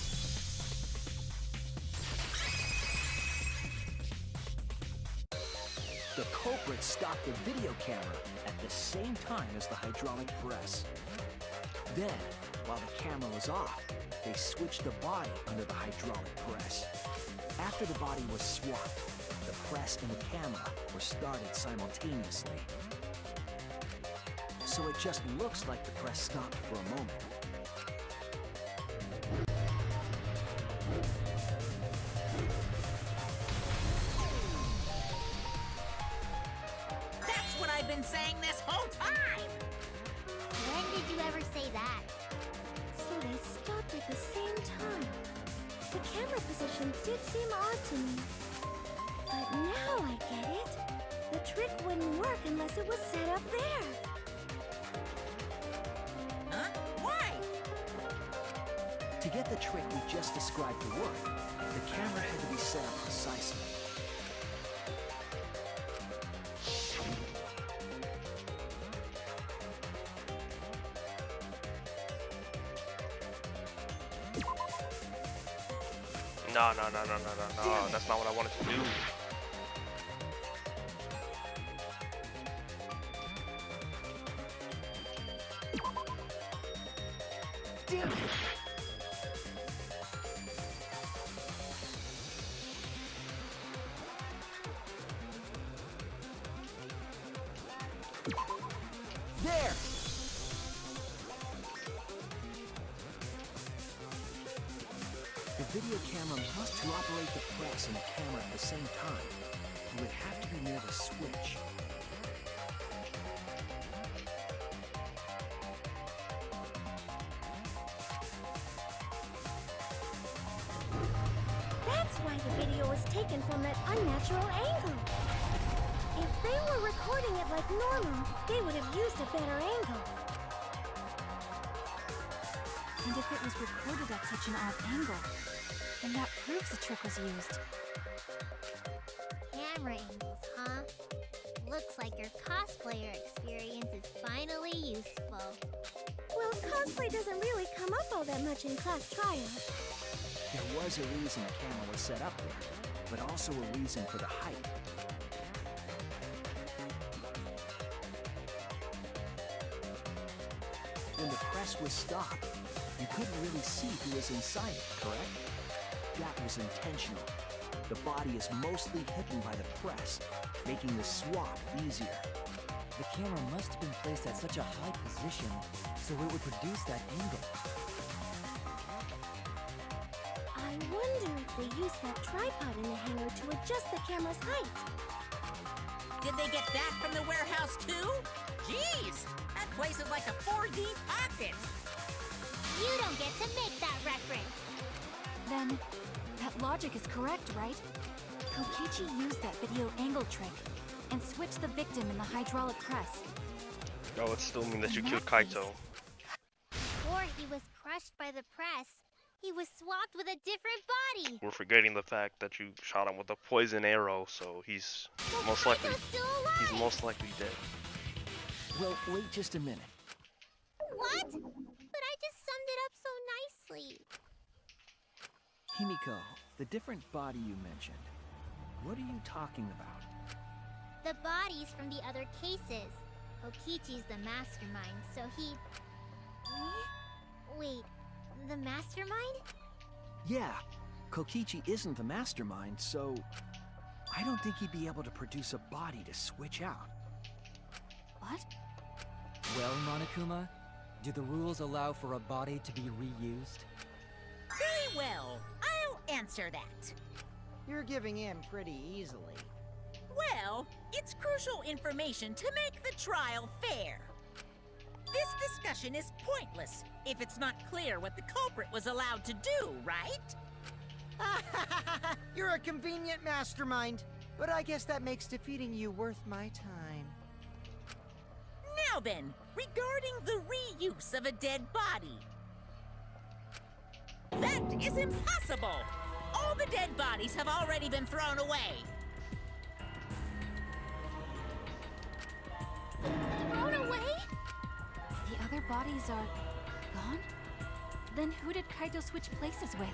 The culprit stopped the video camera at the same time as the hydraulic press. Then, while the camera was off, they switched the body under the hydraulic press. After the body was swapped, the press and the camera were started simultaneously. So it just looks like the press stopped for a moment. That's what I've been saying this whole time! When did you ever say that? So they stopped at the same time. The camera position did seem odd to me. But now I get it. The trick wouldn't work unless it was set up there. Huh? Why? To get the trick we just described to work, the camera had to be set up precisely. No, that's not what I wanted to do. Damn it! There! The video camera must to operate the press and the camera at the same time. You would have to be near the switch. That's why the video was taken from that unnatural angle. If they were recording it like normal, they would have used a better angle. And if it was recorded at such an odd angle, then that proves the trick was used. Camera angles, huh? Looks like your cosplayer experience is finally useful. Well, cosplay doesn't really come up all that much in class trials. There was a reason the camera was set up there, but also a reason for the height. When the press was stopped, you couldn't really see who was inside it, correct? That was intentional. The body is mostly hidden by the press, making the swap easier. The camera must have been placed at such a high position so it would produce that angle. I wonder if they used that tripod in the hangar to adjust the camera's height. Did they get that from the warehouse too? Jeez, that place is like a 4D pocket. You don't get to make that reference. Then, that logic is correct, right? Kokichi used that video angle trick and switched the victim in the hydraulic press. Oh, it still means that you In killed that Kaito. Before he was crushed by the press, he was swapped with a different body. We're forgetting the fact that you shot him with a poison arrow, so he's So most likely Kaito's still alive. most likely dead. Well, wait just a minute. What? But I just summed it up so nicely. Himiko, the different body you mentioned, what are you talking about? The bodies from the other cases. Kokichi's the mastermind, so he... Wait, the mastermind? Yeah, Kokichi isn't the mastermind, so I don't think he'd be able to produce a body to switch out. What? Well, Monokuma, do the rules allow for a body to be reused? Very well. I'll answer that. You're giving in pretty easily. Well, it's crucial information to make the trial fair. This discussion is pointless if it's not clear what the culprit was allowed to do, right? You're a convenient mastermind, but I guess that makes defeating you worth my time. Now then, regarding the reuse of a dead body. That is impossible! All the dead bodies have already been thrown away. Thrown away? The other bodies are gone? Then who did Kaito switch places with?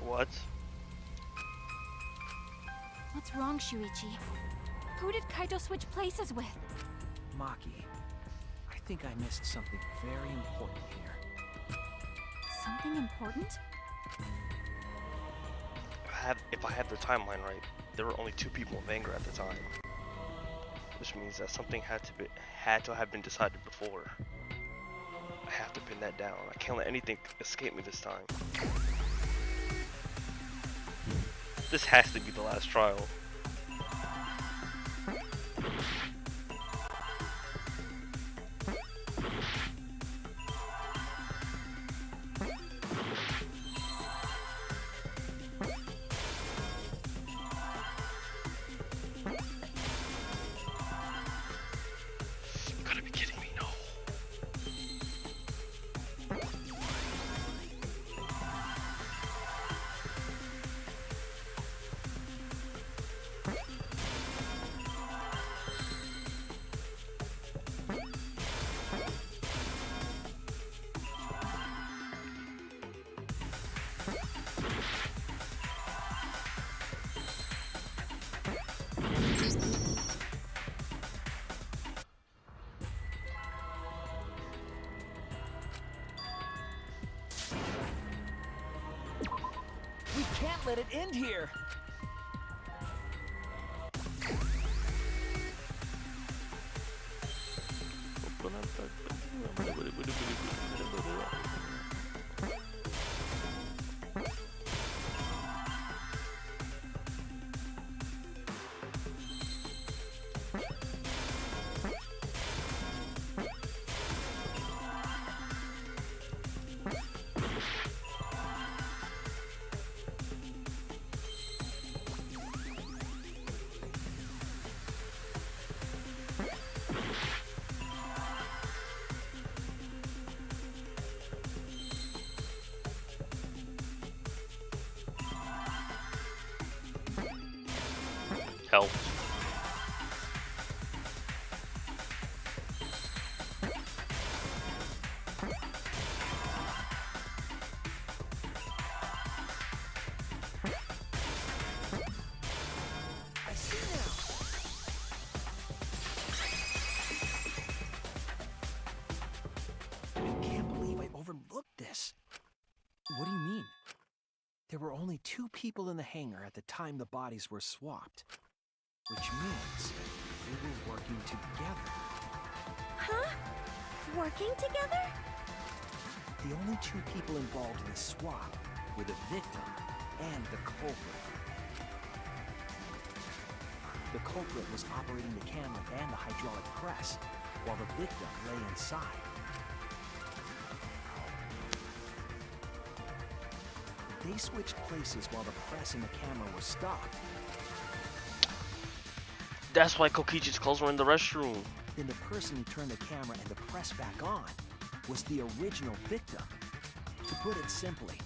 What? What's wrong, Shuichi? Who did Kaito switch places with? Maki, I think I missed something very important here. Something important? If I have the timeline right, there were only 2 people in Vanguard at the time. Which means that something had to have been decided before. I have to pin that down. I can't let anything escape me this time. This has to be the last trial. You gotta be kidding me, no. We can't let it end here! Help. I see now! I can't believe I overlooked this. What do you mean? There were only 2 people in the hangar at the time the bodies were swapped. Which means they were working together. Huh? Working together? The only 2 people involved in the swap were the victim and the culprit. The culprit was operating the camera and the hydraulic press, while the victim lay inside. They switched places while the press and the camera were stopped. That's why Kokichi's clothes were in the restroom. Then the person who turned the camera and the press back on was the original victim. To put it simply,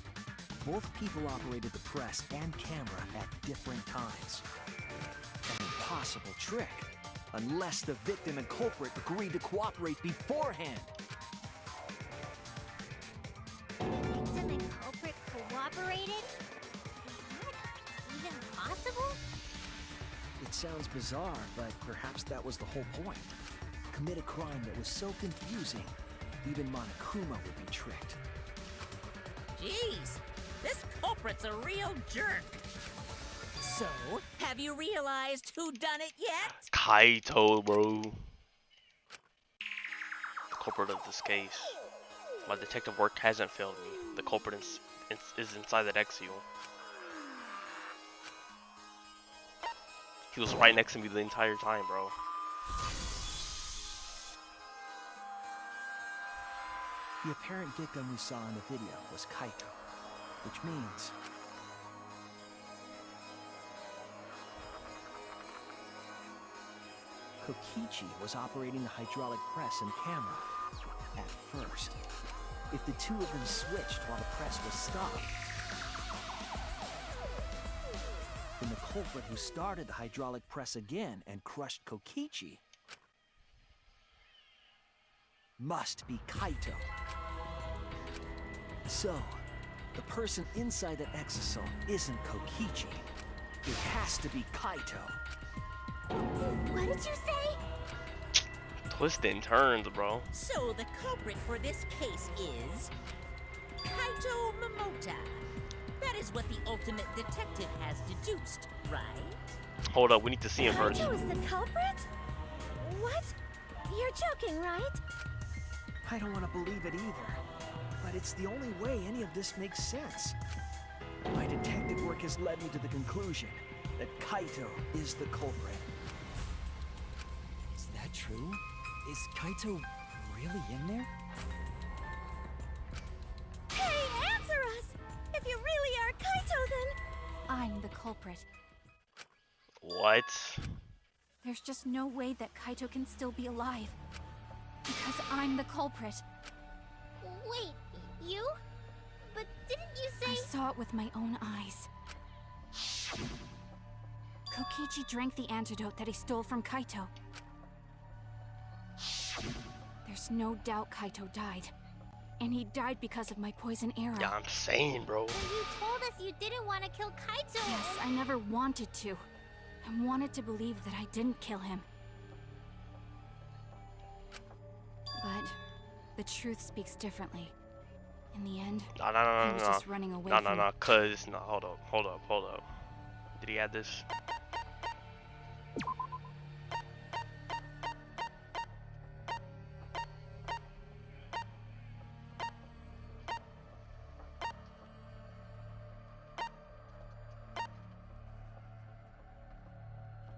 both people operated the press and camera at different times. An impossible trick, unless the victim and culprit agreed to cooperate beforehand. Victim and culprit cooperated? Is that even possible? It sounds bizarre, but perhaps that was the whole point. Commit a crime that was so confusing, even Monokuma would be tricked. Jeez, this culprit's a real jerk. So, have you realized who done it yet? Kaito, bro. The culprit of this case. My detective work hasn't failed me. The culprit is inside that exile. He was right next to me the entire time, bro. The apparent victim we saw in the video was Kaito, which means Kokichi was operating the hydraulic press and camera at first. If the two of them switched while the press was stopped, then the culprit who started the hydraulic press again and crushed Kokichi must be Kaito. So, the person inside that exosome isn't Kokichi. It has to be Kaito. What did you say? Twists and turns, bro. So the culprit for this case is Kaito Momota. That is what the ultimate detective has deduced, right? Hold up, we need to see him first. Kaito is the culprit? What? You're joking, right? I don't want to believe it either, but it's the only way any of this makes sense. My detective work has led me to the conclusion that Kaito is the culprit. Is that true? Is Kaito really in there? Hey, answer us! If you really are Kaito, then... I'm the culprit. What? There's just no way that Kaito can still be alive. Because I'm the culprit. Wait, you? But didn't you I say... saw it with my own eyes. Kokichi drank the antidote that he stole from Kaito. There's no doubt Kaito died. And he died because of my poison arrow. Yeah, I'm saying, bro. Well, you told us you didn't want to kill Kaito. Yes, I never wanted to. I wanted to believe that I didn't kill him. But the truth speaks differently. In the end, No, he was just running away from it. cuz, no, hold up. Did he add this?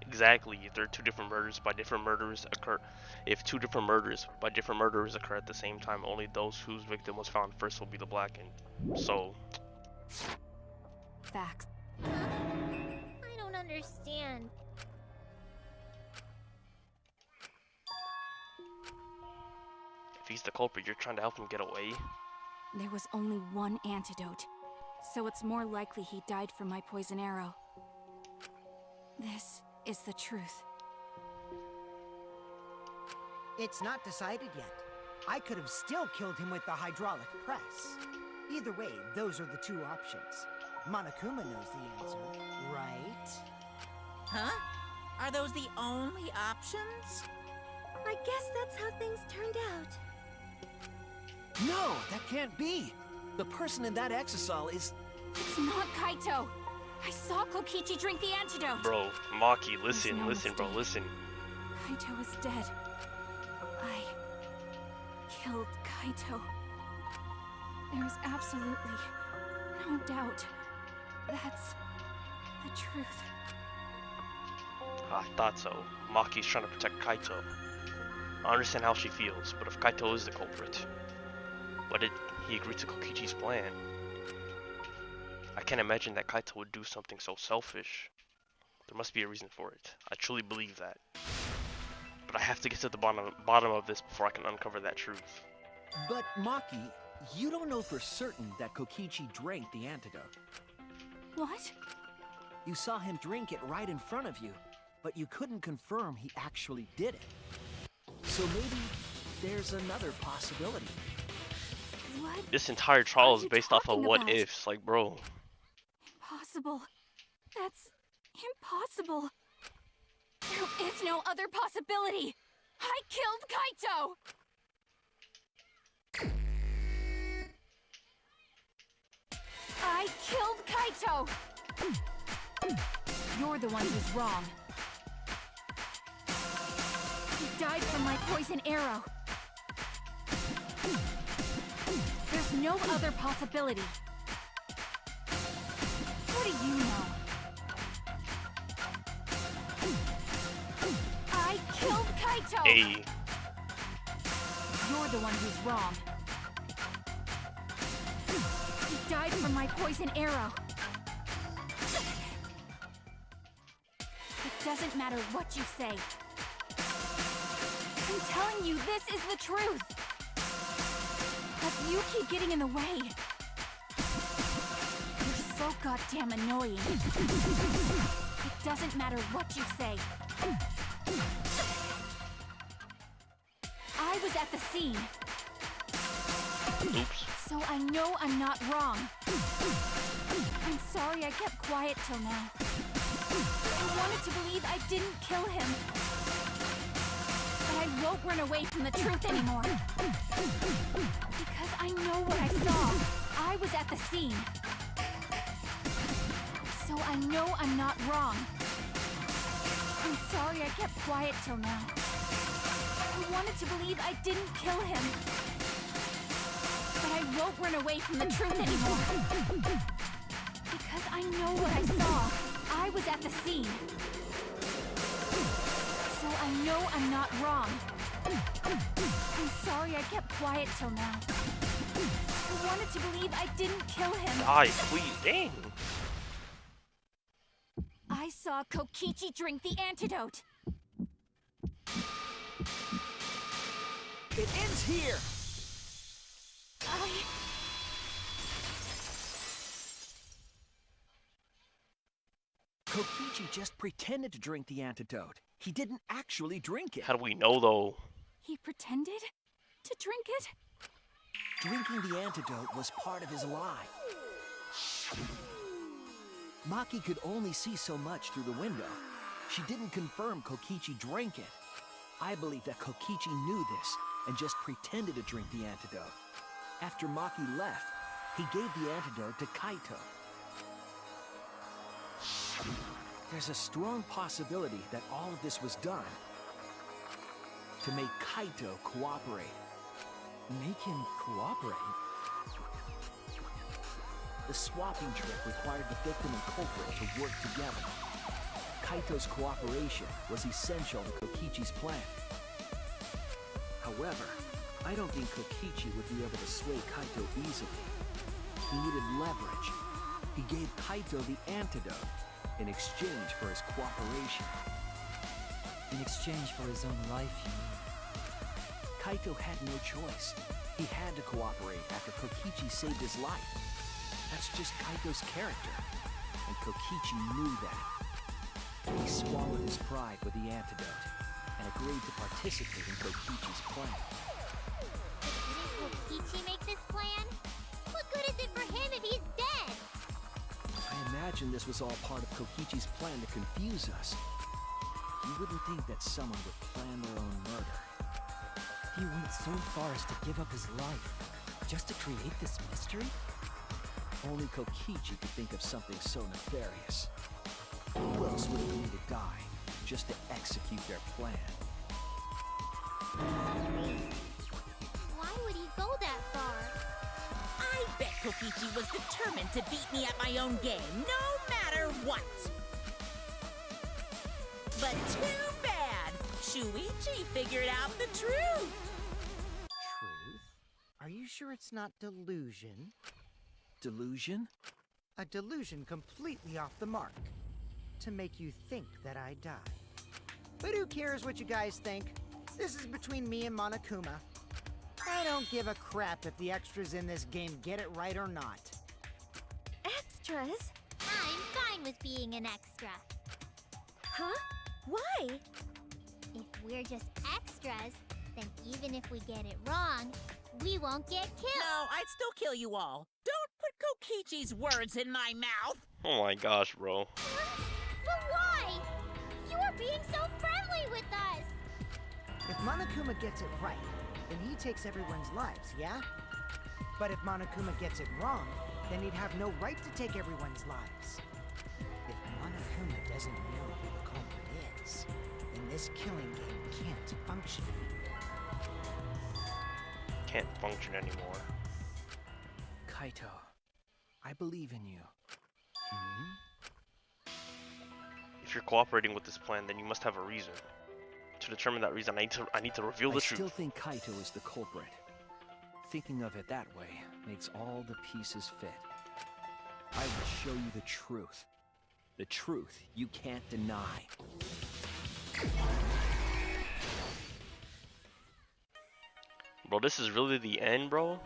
Exactly. If there are two different murders by different murderers occur, if two different murders by different murderers occur at the same time, only those whose victim was found first will be the blackened. So, Facts. I don't understand. if he's the culprit, you're trying to help him get away. There was only one antidote. So it's more likely he died from my poison arrow. This is the truth. It's not decided yet. I could have still killed him with the hydraulic press. Either way, those are the two options. Monokuma knows the answer, right? Huh? Are those the only options? I guess that's how things turned out. No, that can't be. The person in that exosol is... It's not Kaito! I saw Kokichi drink the antidote! Bro, Maki, listen, no listen, bro, mistake. listen. Kaito is dead. I killed Kaito. There is absolutely no doubt. That's the truth. I thought so. Maki's trying to protect Kaito. I understand how she feels, but if Kaito is the culprit, why did he agree to Kokichi's plan? I can't imagine that Kaito would do something so selfish. There must be a reason for it. I truly believe that. But I have to get to the bottom of this before I can uncover that truth. But Maki, you don't know for certain that Kokichi drank the antidote. What? You saw him drink it right in front of you, but you couldn't confirm he actually did it. So maybe there's another possibility. What? This entire trial What is are you based off of talking what about? ifs, like bro. Impossible. That's impossible. There is no other possibility. I killed Kaito! I killed Kaito! You're the one who's wrong. He died from my poison arrow. There's no other possibility. What do you know? I killed Kaito! Hey, You're the one who's wrong. He died from my poison arrow. It doesn't matter what you say. I'm telling you, this is the truth. But you keep getting in the way. You're so goddamn annoying. It doesn't matter what you say. I was at the scene, oops. so I know I'm not wrong. I'm sorry I kept quiet till now. I wanted to believe I didn't kill him. But I won't run away from the truth anymore. Because I know what I saw. I was at the scene. So I know I'm not wrong. I'm sorry I kept quiet till now. I wanted to believe I didn't kill him. But I won't run away from the truth anymore. Because I know what I saw. I was at the scene. So I know I'm not wrong. I'm sorry I kept quiet till now. I wanted to believe I didn't kill him. Die, please, dang. I saw Kokichi drink the antidote. It ends here! Kokichi just pretended to drink the antidote. He didn't actually drink it. How do we know though? He pretended to drink it? Drinking the antidote was part of his lie. Maki could only see so much through the window. She didn't confirm Kokichi drank it. I believe that Kokichi knew this and just pretended to drink the antidote. After Maki left, he gave the antidote to Kaito. There's a strong possibility that all of this was done to make Kaito cooperate. Make him cooperate? The swapping trick required the victim and culprit to work together. Kaito's cooperation was essential to Kokichi's plan. However, I don't think Kokichi would be able to sway Kaito easily. He needed leverage. He gave Kaito the antidote in exchange for his cooperation. In exchange for his own life, you mean? Kaito had no choice. He had to cooperate after Kokichi saved his life. That's just Kaito's character, and Kokichi knew that. He swallowed his pride with the antidote and agreed to participate in Kokichi's plan. But didn't Kokichi make this plan? What good is it for him if he's dead? I imagine this was all part of Kokichi's plan to confuse us. You wouldn't think that someone would plan their own murder. He went so far as to give up his life, just to create this mystery? Only Kokichi could think of something so nefarious. Who else would agree to die just to execute their plan? Why would he go that far? I bet Kokichi was determined to beat me at my own game, no matter what. But too bad! Shuichi figured out the truth! Truth? Are you sure it's not delusion? Delusion? A delusion completely off the mark. To make you think that I die. But who cares what you guys think? This is between me and Monokuma. I don't give a crap if the extras in this game get it right or not. Extras? I'm fine with being an extra. Huh? Why? If we're just extras, then even if we get it wrong, we won't get killed. No, I'd still kill you all. Don't put Kokichi's words in my mouth. Oh my gosh, bro. But why? You are being so friendly with us. If Monokuma gets it right, then he takes everyone's lives, yeah? But if Monokuma gets it wrong, then he'd have no right to take everyone's lives. If Monokuma doesn't know who the culprit is, then this killing game can't function. Can't function anymore. Kaito, I believe in you. If you're cooperating with this plan, then you must have a reason. To determine that reason, I need to reveal the I still truth. think Kaito is the culprit. Thinking of it that way makes all the pieces fit. I will show you the truth. The truth you can't deny. Bro, this is really the end, bro?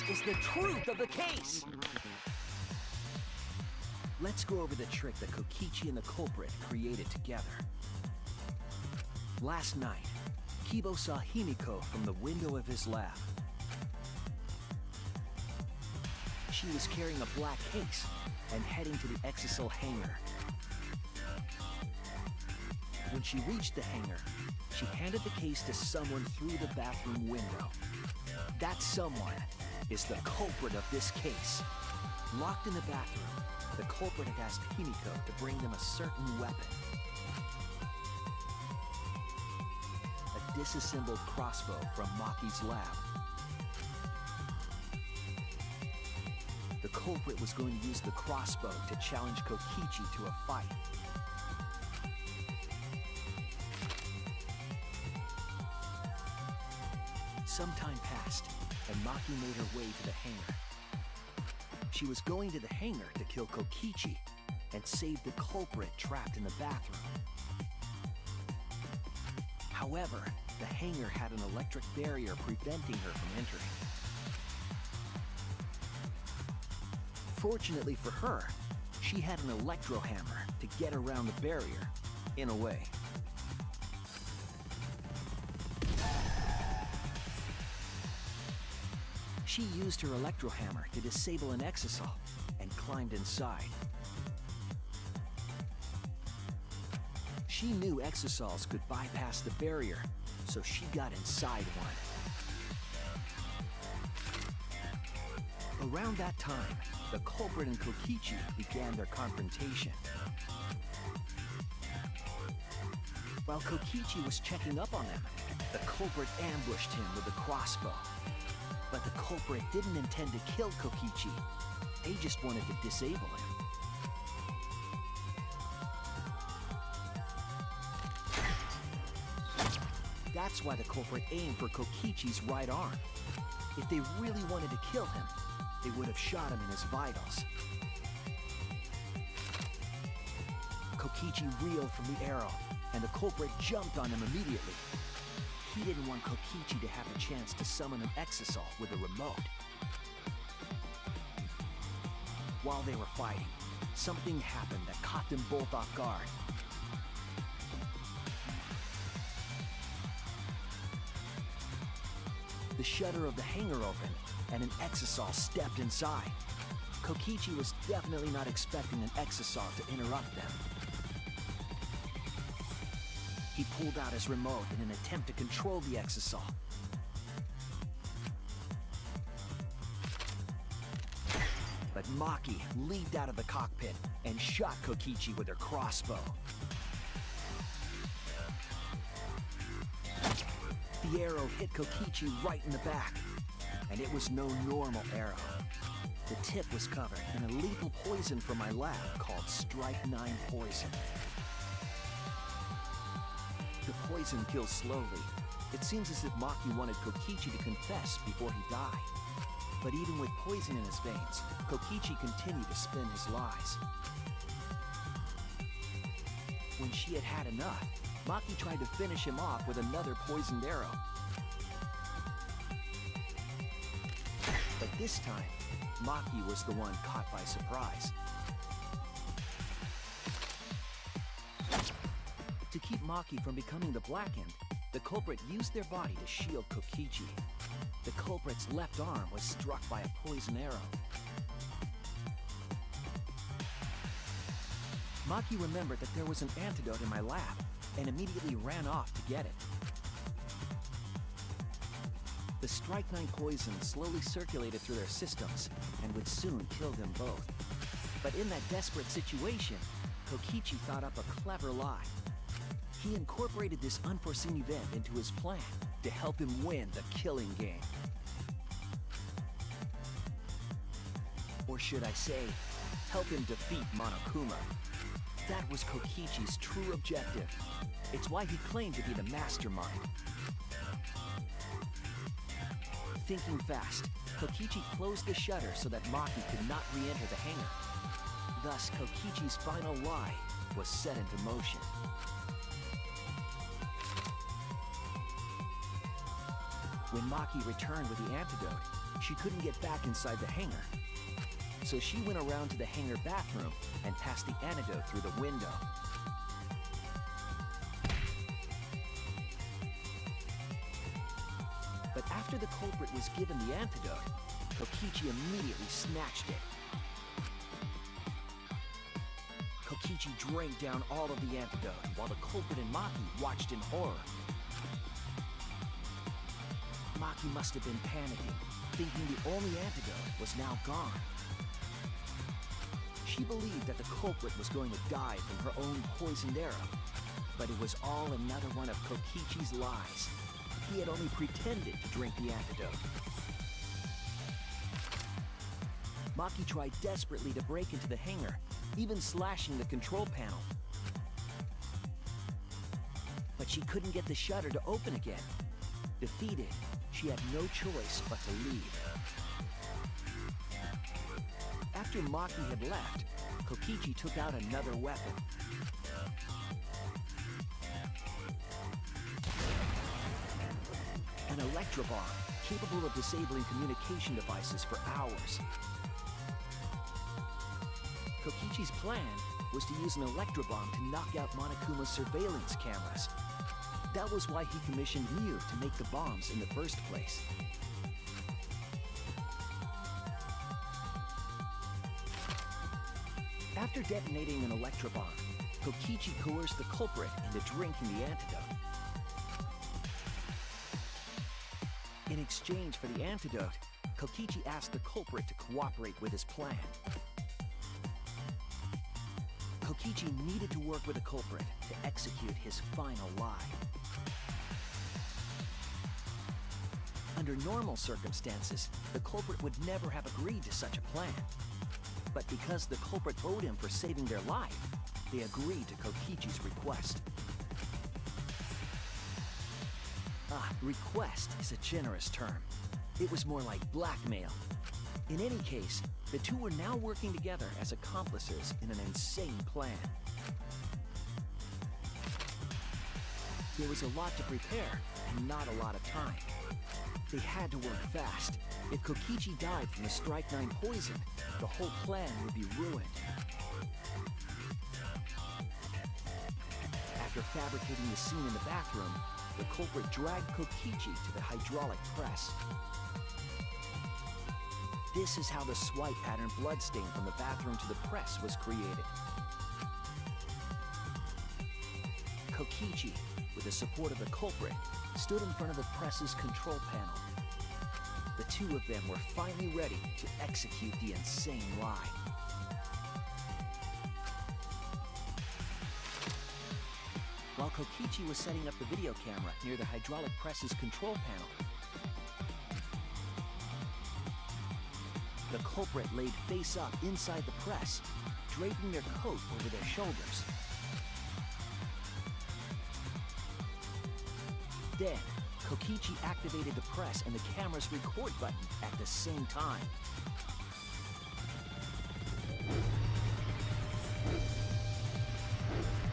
is the truth of the case. Let's go over the trick that Kokichi and the culprit created together. Last night, Kibo saw Himiko from the window of his lab. She was carrying a black case and heading to the Exisal hangar. When she reached the hangar, she handed the case to someone through the bathroom window. That someone is the culprit of this case. Locked in the bathroom, the culprit had asked Himiko to bring them a certain weapon. A disassembled crossbow from Maki's lab. The culprit was going to use the crossbow to challenge Kokichi to a fight. Some time passed, and Maki made her way to the hangar. She was going to the hangar to kill Kokichi and save the culprit trapped in the bathroom. However, the hangar had an electric barrier preventing her from entering. Fortunately for her, she had an electro hammer to get around the barrier, in a way. She used her electro hammer to disable an exisal and climbed inside. She knew exisals could bypass the barrier, so she got inside one. Around that time, the culprit and Kokichi began their confrontation. While Kokichi was checking up on them, the culprit ambushed him with a crossbow. But the culprit didn't intend to kill Kokichi. They just wanted to disable him. That's why the culprit aimed for Kokichi's right arm. If they really wanted to kill him, they would have shot him in his vitals. Kokichi reeled from the arrow, and the culprit jumped on him immediately. He didn't want Kokichi to have a chance to summon an exisal with a remote. While they were fighting, something happened that caught them both off guard. The shutter of the hangar opened, and an exisal stepped inside. Kokichi was definitely not expecting an exisal to interrupt them. He pulled out his remote in an attempt to control the exisal. But Maki leaped out of the cockpit and shot Kokichi with her crossbow. The arrow hit Kokichi right in the back, and it was no normal arrow. The tip was covered in a lethal poison from my lab called Strike 9 poison. The poison kills slowly. It seems as if Maki wanted Kokichi to confess before he died. But even with poison in his veins, Kokichi continued to spin his lies. When she had had enough, Maki tried to finish him off with another poisoned arrow. But this time, Maki was the one caught by surprise. To keep Maki from becoming the Black End, the culprit used their body to shield Kokichi. The culprit's left arm was struck by a poison arrow. Maki remembered that there was an antidote in my lab and immediately ran off to get it. The Strike 9 poison slowly circulated through their systems and would soon kill them both. But in that desperate situation, Kokichi thought up a clever lie. He incorporated this unforeseen event into his plan to help him win the killing game. Or should I say, help him defeat Monokuma. That was Kokichi's true objective. It's why he claimed to be the mastermind. Thinking fast, Kokichi closed the shutter so that Maki could not re-enter the hangar. Thus, Kokichi's final lie was set into motion. When Maki returned with the antidote, she couldn't get back inside the hangar. So she went around to the hangar bathroom and passed the antidote through the window. But after the culprit was given the antidote, Kokichi immediately snatched it. Kokichi drank down all of the antidote while the culprit and Maki watched in horror. Maki must have been panicking, thinking the only antidote was now gone. She believed that the culprit was going to die from her own poisoned arrow, but it was all another one of Kokichi's lies. He had only pretended to drink the antidote. Maki tried desperately to break into the hangar, even slashing the control panel. But she couldn't get the shutter to open again. Defeated, she had no choice but to leave. After Maki had left, Kokichi took out another weapon. An electrobomb, capable of disabling communication devices for hours. Kokichi's plan was to use an electrobomb to knock out Monokuma's surveillance cameras. That was why he commissioned Miu to make the bombs in the first place. After detonating an electrobomb, Kokichi coerced the culprit into drinking the antidote. In exchange for the antidote, Kokichi asked the culprit to cooperate with his plan. Kokichi needed to work with the culprit to execute his final lie. Under normal circumstances, the culprit would never have agreed to such a plan. But because the culprit owed him for saving their life, they agreed to Kokichi's request. Request is a generous term. It was more like blackmail. In any case, the two were now working together as accomplices in an insane plan. There was a lot to prepare and not a lot of time. They had to work fast. If Kokichi died from the Strike-9 poison, the whole plan would be ruined. After fabricating the scene in the bathroom, the culprit dragged Kokichi to the hydraulic press. This is how the swipe pattern bloodstain from the bathroom to the press was created. Kokichi, with the support of the culprit, stood in front of the press's control panel. The two of them were finally ready to execute the insane lie. While Kokichi was setting up the video camera near the hydraulic press's control panel, the culprit laid face up inside the press, draping their coat over their shoulders. Then, Kokichi activated the press and the camera's record button at the same time.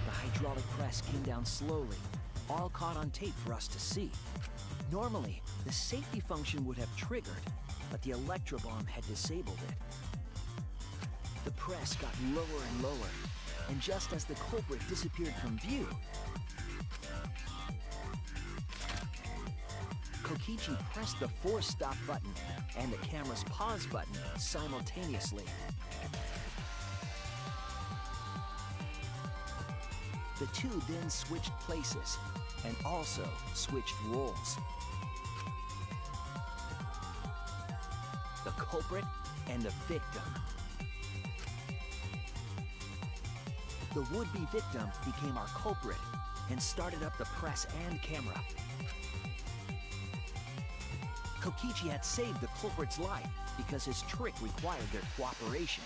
The hydraulic press came down slowly, all caught on tape for us to see. Normally, the safety function would have triggered, but the electrobomb had disabled it. The press got lower and lower, and just as the culprit disappeared from view, Kokichi pressed the force stop button and the camera's pause button simultaneously. The two then switched places and also switched roles. The culprit and the victim. The would-be victim became our culprit and started up the press and camera. Kokichi had saved the culprit's life because his trick required their cooperation.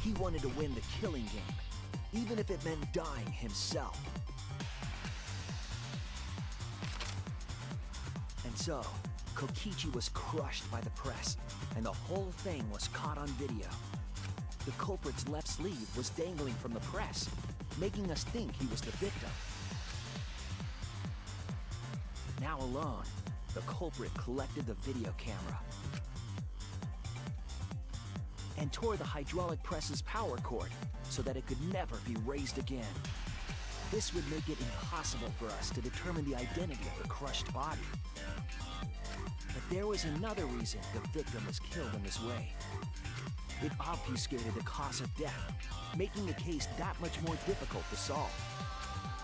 He wanted to win the killing game, even if it meant dying himself. And so, Kokichi was crushed by the press, and the whole thing was caught on video. The culprit's left sleeve was dangling from the press, making us think he was the victim. Now alone, the culprit collected the video camera and tore the hydraulic press's power cord so that it could never be raised again. This would make it impossible for us to determine the identity of the crushed body. But there was another reason the victim was killed in this way. It obfuscated the cause of death, making the case that much more difficult to solve.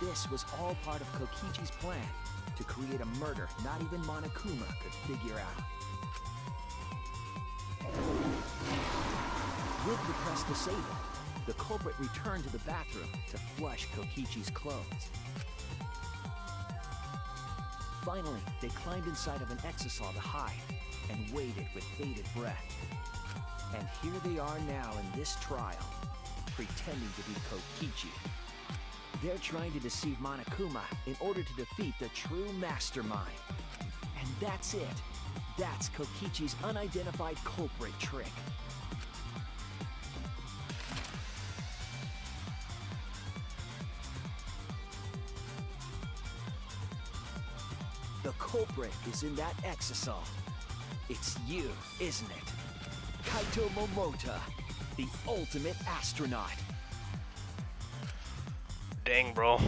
This was all part of Kokichi's plan to create a murder not even Monokuma could figure out. With the press disabled, the culprit returned to the bathroom to flush Kokichi's clothes. Finally, they climbed inside of an exisal to hide and waited with bated breath. And here they are now in this trial, pretending to be Kokichi. They're trying to deceive Monokuma in order to defeat the true mastermind. And that's it. That's Kokichi's unidentified culprit trick. The culprit is in that exisal. It's you, isn't it? Kaito Momota, the ultimate astronaut. Dang, bro.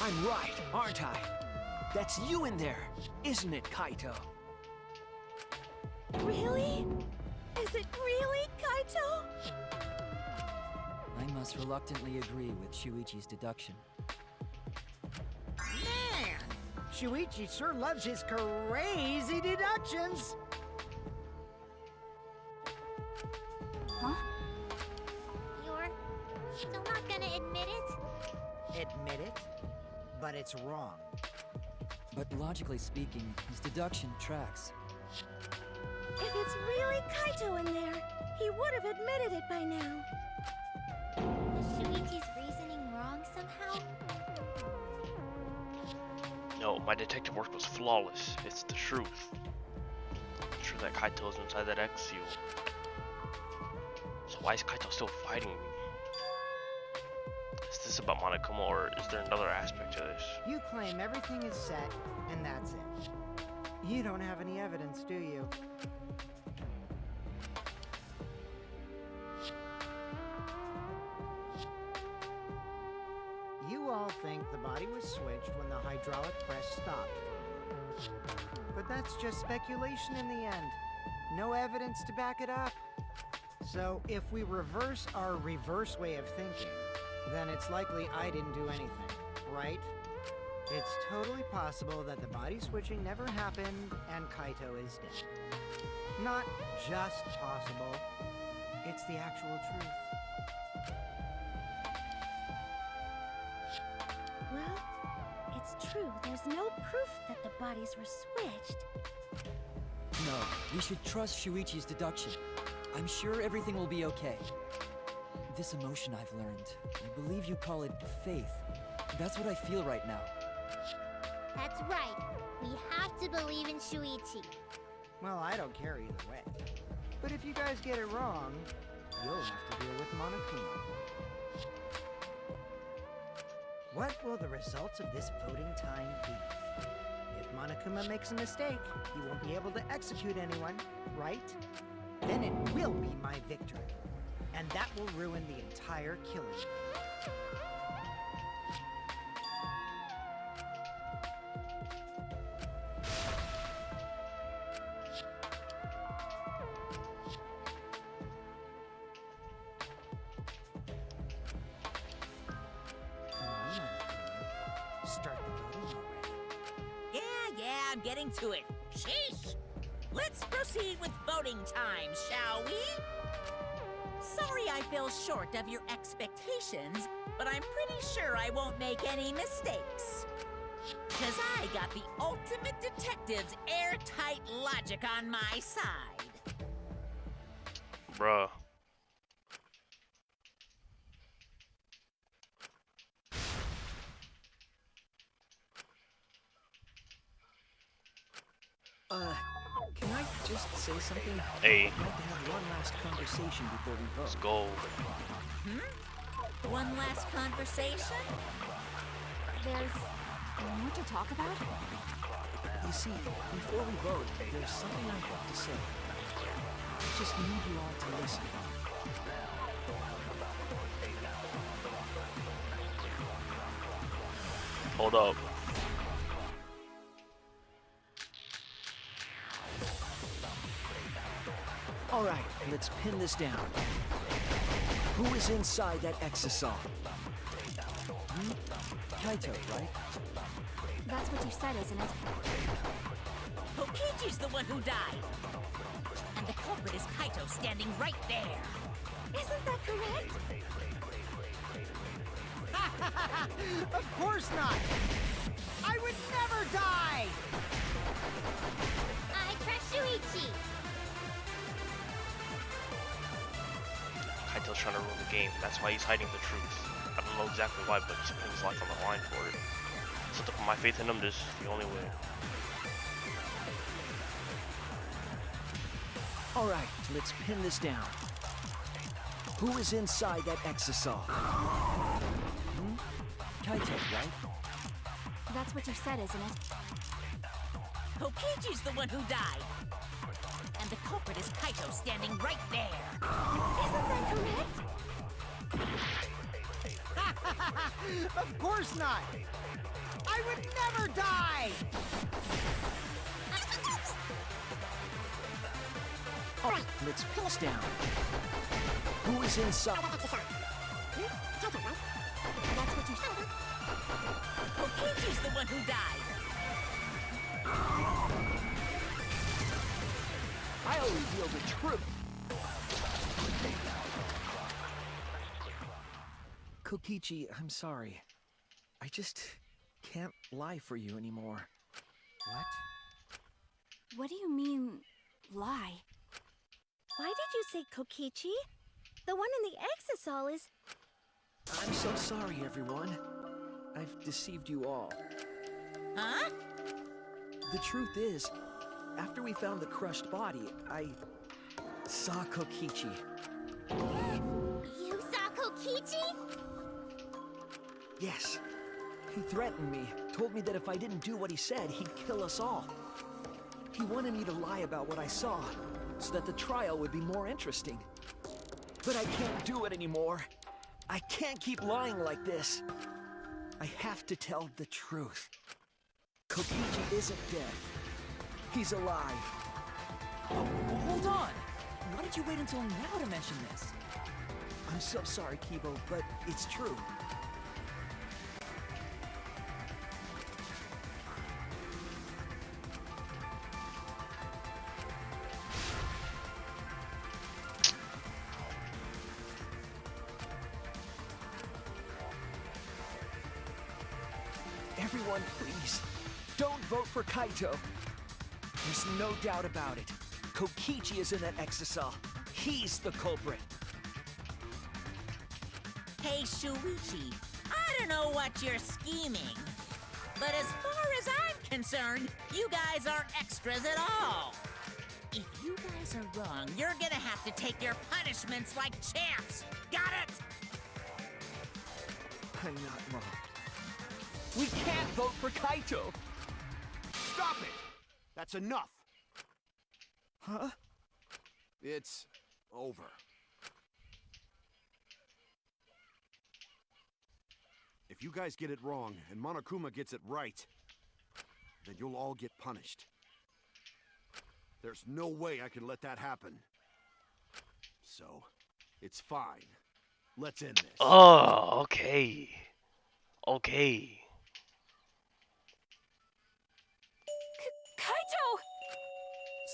I'm right, aren't I? That's you in there, isn't it, Kaito? Really? Is it really Kaito? I must reluctantly agree with Shuichi's deduction. Man, Shuichi sure loves his crazy deductions. Huh? You're still not gonna admit it? Admit it, but it's wrong. But logically speaking, his deduction tracks. If it's really Kaito in there, he would have admitted it by now. Was Shuichi's reasoning wrong somehow? No, my detective work was flawless. It's the truth. I'm sure that Kaito's inside that X seal. So why is Kaito still fighting me? Is this about Monokuma, or is there another aspect to this? You claim everything is set, and that's it. You don't have any evidence, do you? You all think the body was switched when the hydraulic press stopped for a moment. But that's just speculation in the end. No evidence to back it up. So if we reverse our reverse way of thinking, then it's likely I didn't do anything, right? It's totally possible that the body switching never happened and Kaito is dead. Not just possible, it's the actual truth. Well, it's true. There's no proof that the bodies were switched. No, we should trust Shuichi's deduction. I'm sure everything will be okay. This emotion I've learned, I believe you call it faith. That's what I feel right now. That's right. We have to believe in Shuichi. Well, I don't care either way. But if you guys get it wrong, you'll have to deal with Monokuma. What will the results of this voting time be? If Monokuma makes a mistake, he won't be able to execute anyone, right? Then it will be my victory. And that will ruin the entire killing. Come on, Monokuma. Start the voting already. Yeah, I'm getting to it. Sheesh! Let's proceed with voting time, shall we? Sorry I fell short of your expectations, but I'm pretty sure I won't make any mistakes. 'Cause I got the ultimate detective's airtight logic on my side. Bruh. Can Can I just say something? Hey, I'd like to have one last conversation before we vote. let's go. One last conversation? There's more to talk about? You see, before we vote, there's something I have to say. I just need you all to listen. Hold up. All right, let's pin this down. Who is inside that exisal? Kaito, right? That's what you said, isn't it? Kokichi's the one who died. And the culprit is Kaito standing right there. Isn't that correct? Of course not! I would never die! I trust Shuichi. Kaito's trying to ruin the game. That's why he's hiding the truth. I don't know exactly why, but he's putting his life on the line for it. So to put my faith in him, this is the only way. All right, let's pin this down. Who is inside that exisal? Kaito, right? That's what you said, isn't it? Kokichi's the one who died. And the culprit is Kaito standing right there. Isn't that correct? Of course not! I would never die! All right, let's pin this down. Who is inside? That's what you said. Kokichi's the one who died. I'll reveal the truth. Kokichi, I'm sorry. I just can't lie for you anymore. What? What do you mean, lie? Why did you say Kokichi? The one in the exisal is... I'm so sorry, everyone. I've deceived you all. Huh? The truth is, after we found the crushed body, I saw Kokichi. You saw Kokichi? Yes. He threatened me, told me that if I didn't do what he said, he'd kill us all. He wanted me to lie about what I saw, so that the trial would be more interesting. But I can't do it anymore. I can't keep lying like this. I have to tell the truth. Kokichi isn't dead. He's alive. Oh, hold on! Why did you wait until now to mention this? I'm so sorry, Kibo, but it's true. Everyone, please, don't vote for Kaito. There's no doubt about it. Kokichi is in that exisal. He's the culprit. Hey, Shuichi, I don't know what you're scheming, but as far as I'm concerned, you guys aren't extras at all. If you guys are wrong, you're gonna have to take your punishments like champs. Got it? I'm not wrong. We can't vote for Kaito! Stop it! That's enough! Huh? It's over. If you guys get it wrong, and Monokuma gets it right, then you'll all get punished. There's no way I can let that happen. So, it's fine. Let's end this. Oh, okay. Okay. Kaito!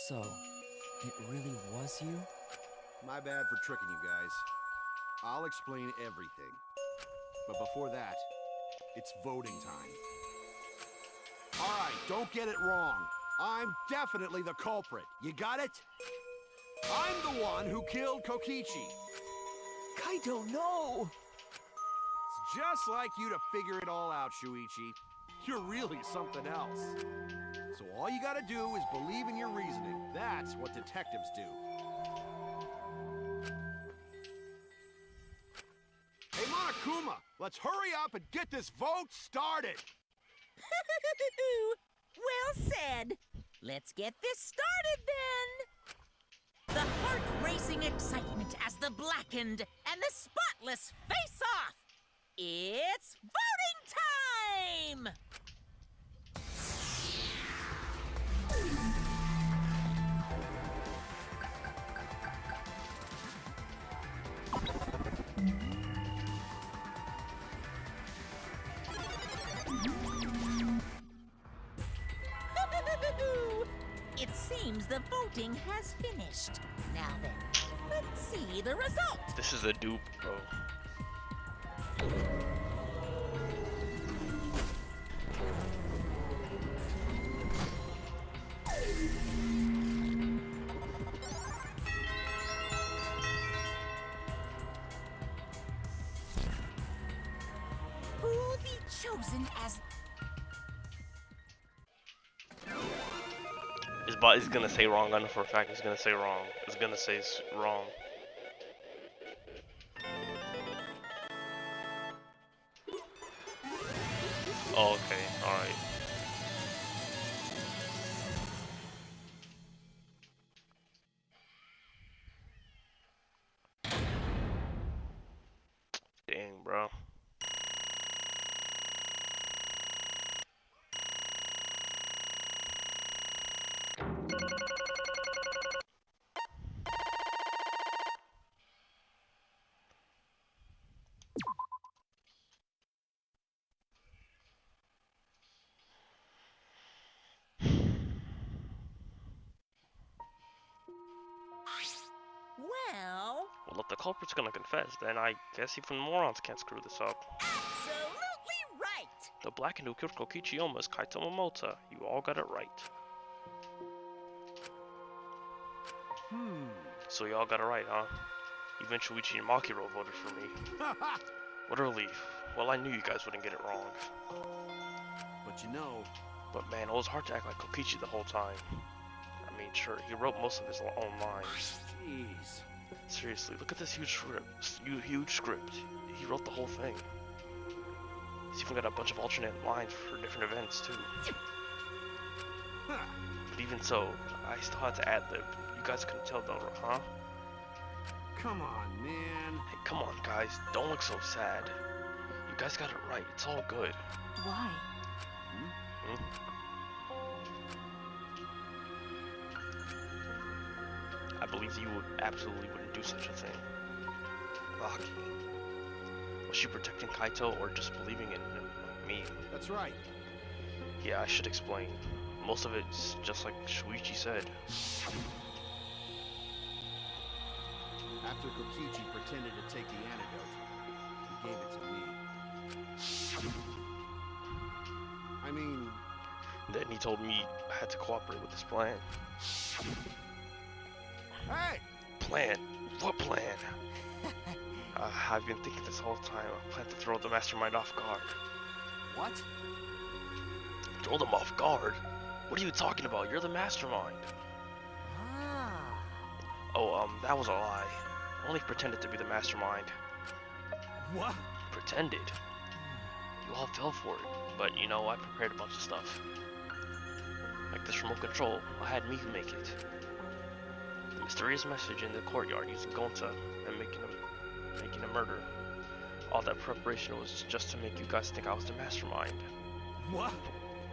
So, it really was you? My bad for tricking you guys. I'll explain everything. But before that, it's voting time. Alright, don't get it wrong. I'm definitely the culprit. You got it? I'm the one who killed Kokichi. Kaito, no! It's just like you to figure it all out, Shuichi. You're really something else. So all you gotta do is believe in your reasoning. That's what detectives do. Hey, Monokuma, let's hurry up and get this vote started! Well said. Let's get this started then. The heart-racing excitement as the blackened and the spotless face off. It's voting time! It seems the voting has finished. Now then, let's see the result. This is a dupe, bro. Who will be chosen as... His body's gonna say wrong. I know for a fact he's gonna say wrong. It's gonna say wrong. Oh, okay. Alright. Dang, bro. Well, if the culprit's gonna confess, then I guess even morons can't screw this up. Absolutely right! The black and who killed Kokichiyama is Kaito Momota. You all got it right. So y'all got it right, huh? Even Shuichi and Makiro voted for me. What a relief. Well, I knew you guys wouldn't get it wrong. But you know... But man, it was hard to act like Kokichi the whole time. I mean, sure, he wrote most of his own lines. Jeez. Seriously, look at this huge script. He wrote the whole thing. He's even got a bunch of alternate lines for different events, too. But even so, I still had to ad-lib. You guys couldn't tell though, huh? Come on, man. Hey, come on, guys. Don't look so sad. You guys got it right. It's all good. Why? I believe you absolutely wouldn't do such a thing. Rocky. Was she protecting Kaito or just believing in him like me? That's right. Yeah, I should explain. Most of it's just like Shuichi said. After Kokichi pretended to take the antidote, he gave it to me. I mean... Then he told me I had to cooperate with his plan. Hey! Plan? What plan? I've been thinking this whole time. I plan to throw the mastermind off guard. What? Throw them off guard? What are you talking about? You're the mastermind. Ah. Oh, that was a lie. I only pretended to be the mastermind. What? Pretended? You all fell for it. But, you know, I prepared a bunch of stuff. Like this remote control. I had Miku make it. The mysterious message in the courtyard using Gonta and making a murder. All that preparation was just to make you guys think I was the mastermind. What?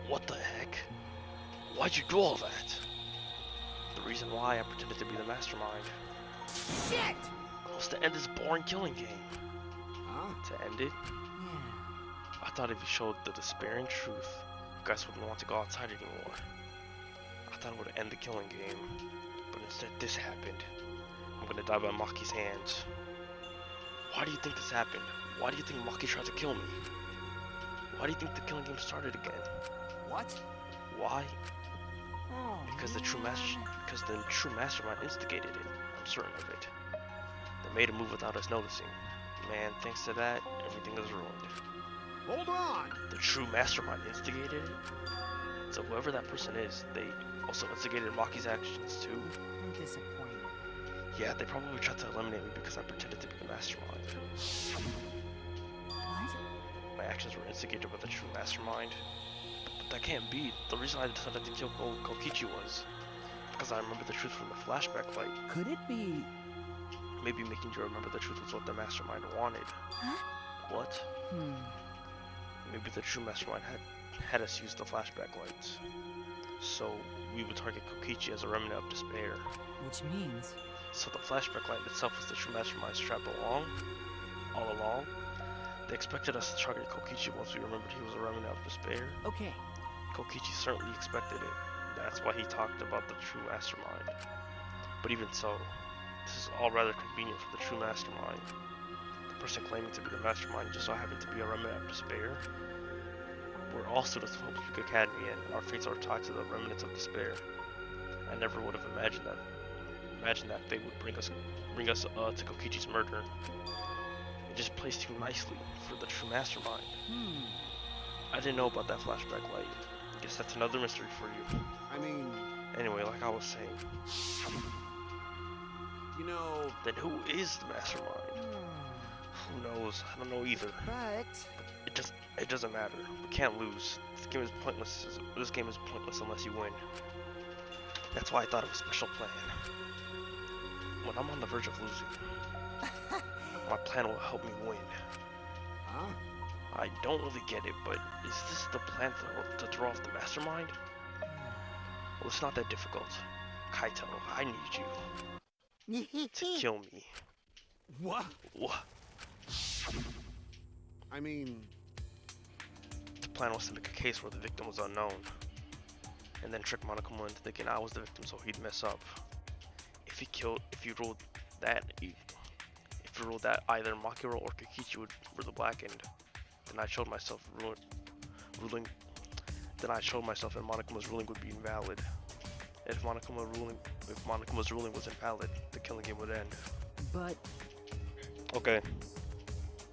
What the heck? Why'd you do all that? The reason why I pretended to be the mastermind Shit! was to end this boring killing game. Huh? To end it? Yeah. I thought if you showed the despairing truth, you guys wouldn't want to go outside anymore. I thought it would end the killing game, but instead this happened. I'm gonna die by Maki's hands. Why do you think this happened? Why do you think Maki tried to kill me? Why do you think the killing game started again? What? Why? Oh, Because the true mastermind instigated it. I'm certain of it. They made a move without us noticing. Man, thanks to that, everything is ruined. Hold on! The true mastermind instigated it? So whoever that person is, they also instigated Maki's actions too. I'm disappointed. Yeah, they probably tried to eliminate me because I pretended to be the mastermind. What? My actions were instigated by the true mastermind. But that can't be. The reason I decided to kill Kokichi was because I remember the truth from the flashback fight. Could it be... Maybe making you remember the truth was what the mastermind wanted. Huh? What? Maybe the true mastermind had us use the flashback lights. So we would target Kokichi as a remnant of despair. Which means... So the flashback light itself was the true mastermind's trap all along. They expected us to target Kokichi once we remembered he was a remnant of despair. Okay. Kokichi certainly expected it. That's why he talked about the true mastermind. But even so, this is all rather convenient for the true mastermind. The person claiming to be the mastermind just so happened to be a remnant of despair. We're all students of Hope Peak Academy, and our fates are tied to the remnants of despair. I never would have imagined that fate would bring us to Kokichi's murder. It just plays too nicely for the true mastermind. I didn't know about that flashback light. Guess that's another mystery for you. I mean, Anyway, like I was saying, you know, then who is the mastermind? Who knows? I don't know either. But It doesn't matter. We can't lose. This game is pointless. This game is pointless unless you win. That's why I thought of a special plan. When I'm on the verge of losing, my plan will help me win. huh? I don't really get it, but is this the plan to throw off the mastermind? Well, it's not that difficult. Kaito, I need you to kill me. What? What? I mean, The plan was to make a case where the victim was unknown, and then trick Monokuma into thinking I was the victim so he'd mess up. If you ruled that either Makiro or Kokichi were the blackened, then I showed myself and Monokuma's ruling would be invalid. If Monokuma's ruling was invalid, the killing game would end. But... Okay.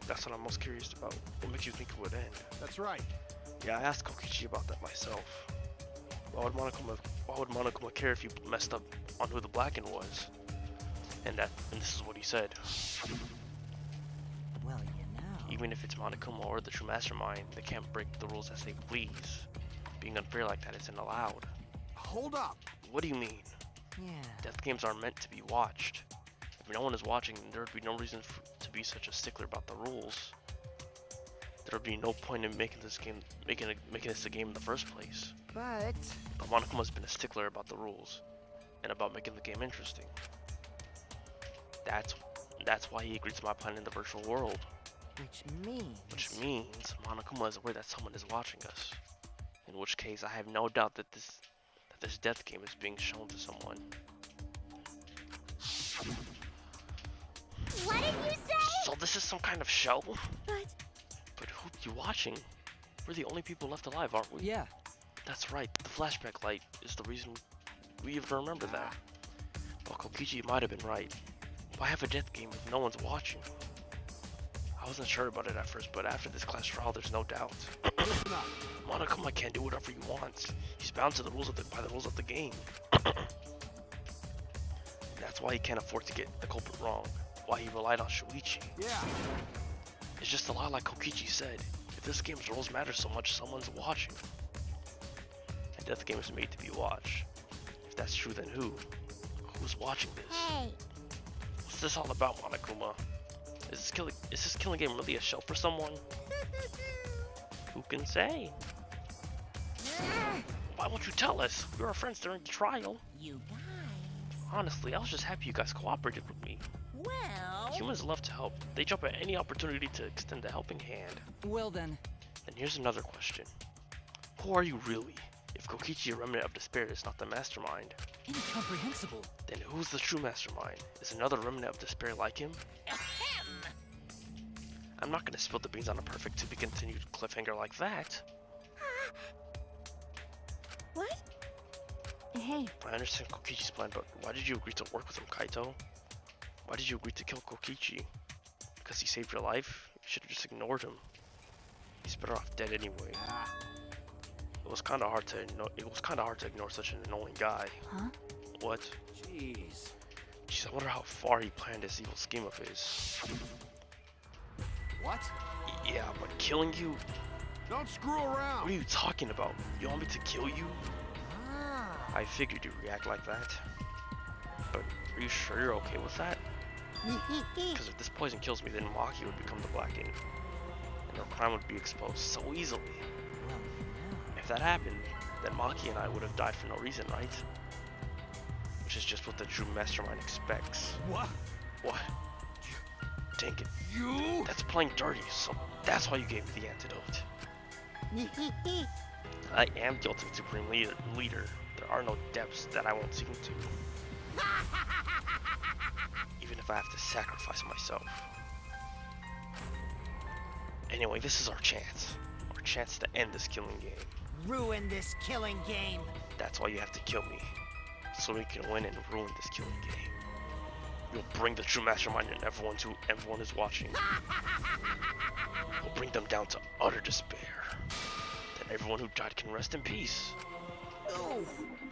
That's what I'm most curious about. What makes you think it would end? that's right. Yeah, I asked Kokichi about that myself. Why would Monokuma care if you messed up on who the blackened was? And this is what he said. well, you know. Even if it's Monokuma or the true mastermind, they can't break the rules as they please. Being unfair like that isn't allowed. Hold up. What do you mean? Yeah. Death games are meant to be watched. If no one is watching, there would be no reason to be such a stickler about the rules. There would be no point in making this a game in the first place. But Monokuma's been a stickler about the rules, and about making the game interesting. That's why he agreed to my plan in the virtual world. which means Which means Monokuma is aware that someone is watching us. In which case, I have no doubt that this death game is being shown to someone. What did you say? So this is some kind of show? But But who'd be watching? We're the only people left alive, aren't we? Yeah. That's right, the flashback light is the reason we even remember that. Well, Kokichi might have been right. Why have a death game if no one's watching? I wasn't sure about it at first, but after this class trial, there's no doubt. Listen up. Monokuma can't do whatever he wants. He's bound to the rules by the rules of the game. That's why he can't afford to get the culprit wrong. Why he relied on Shuichi. Yeah. It's just a lot like Kokichi said. If this game's rules matter so much, someone's watching. And Death Game is made to be watched. If that's true, then who? Who's watching this? Hey, What's this all about, Monokuma? Is this killing game really a show for someone? Who can say? Why won't you tell us? We were friends during the trial. You guys. Honestly, I was just happy you guys cooperated with me. Well, Humans love to help. They jump at any opportunity to extend a helping hand. Well then, And here's another question. Who are you really? If Kokichi, a remnant of despair, is not the mastermind, incomprehensible. then who's the true mastermind? Is another remnant of despair like him? ahem. I'm not gonna spill the beans on a perfect to be continued cliffhanger like that. what? Hey, I understand Kokichi's plan, but why did you agree to work with him, Kaito? Why did you agree to kill Kokichi? Because he saved your life? You should have just ignored him. He's better off dead anyway. It was kind of hard to ignore such an annoying guy. Huh? What? Jeez. Jeez, I wonder how far he planned this evil scheme of his. What? Yeah, but killing you? Don't screw around. What are you talking about? You want me to kill you? Ah. I figured you'd react like that. But are you sure you're okay with that? Because if this poison kills me, then Maki would become the Black Ink. And her crime would be exposed so easily. Well, If that happened, then Maki and I would have died for no reason, right? Which is just what the true mastermind expects. What? What? Dang it. You? That's playing dirty, so that's why you gave me the antidote. I am the ultimate supreme leader. There are no depths that I won't sink into. Even if I have to sacrifice myself. Anyway, this is our chance. Our chance to end this killing game. Ruin this killing game. That's why you have to kill me. So we can win and ruin this killing game. We'll bring the true mastermind and everyone is watching. We'll bring them down to utter despair. Then everyone who died can rest in peace. Oh.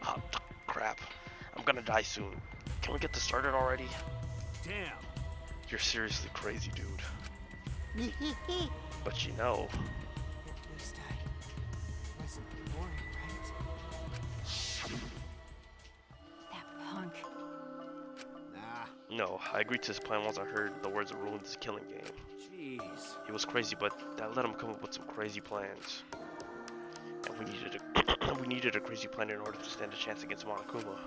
Ah, crap. I'm gonna die soon. Can we get this started already? Damn. You're seriously crazy, dude. But you know, At least I wasn't boring, right? That punk. Nah. no, I agreed to his plan once I heard the words of ruin this killing game. Jeez. He was crazy, but that let him come up with some crazy plans. And we needed a crazy plan in order to stand a chance against Monokuma.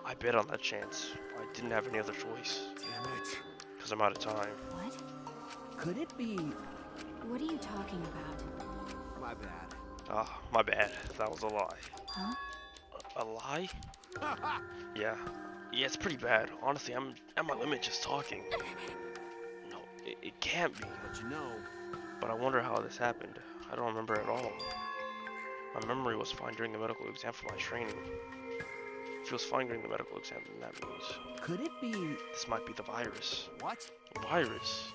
I bet on that chance. I didn't have any other choice. Damn it. Because I'm out of time. What? Could it be... What are you talking about? My bad. Ah, my bad. That was a lie. Huh? A lie? Yeah. Yeah, it's pretty bad. Honestly, I'm at my limit just talking. No, it can't be. But you know. But I wonder how this happened. I don't remember at all. My memory was fine during the medical exam for my training. If it was fine during the medical exam, then that means Could it be... this might be the virus. What? Virus?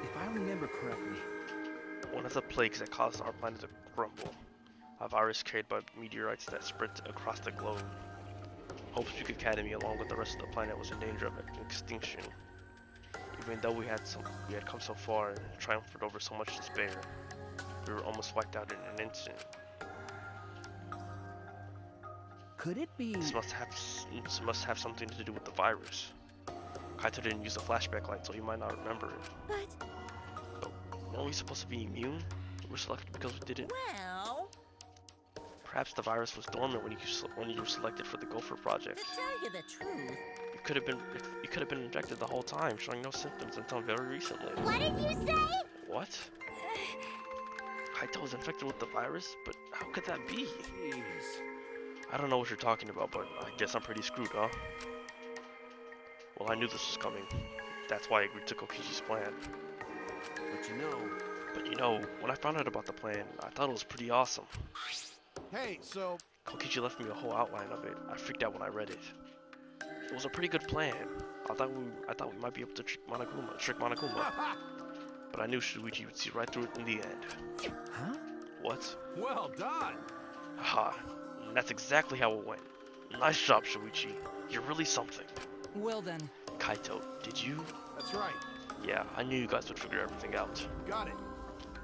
If I remember correctly, One of the plagues that caused our planet to crumble. A virus carried by meteorites that spread across the globe. Hope's Peak Academy, along with the rest of the planet, was in danger of extinction. Even though we had come so far and triumphed over so much despair, we were almost wiped out in an instant. could it be... This must have something to do with the virus. Kaito didn't use the flashback light, so he might not remember it. But Weren't we supposed to be immune? We were selected because we didn't. Well, Perhaps the virus was dormant when you were selected for the Gopher project. to tell you the truth, You could have been infected the whole time, showing no symptoms until very recently. What did you say? What? Kaito was infected with the virus, but how could that be? Jeez. I don't know what you're talking about, but I guess I'm pretty screwed, huh? Well, I knew this was coming. That's why I agreed to Kokichi's plan. But you know, when I found out about the plan, I thought it was pretty awesome. hey, so Kokichi left me a whole outline of it. I freaked out when I read it. It was a pretty good plan. I thought we might be able to trick Monokuma. But I knew Shuichi would see right through it in the end. Huh? What? well done. Haha, and that's exactly how it went. Nice job, Shuichi. You're really something. Well then, Kaito, did you? That's right. Yeah, I knew you guys would figure everything out. Got it.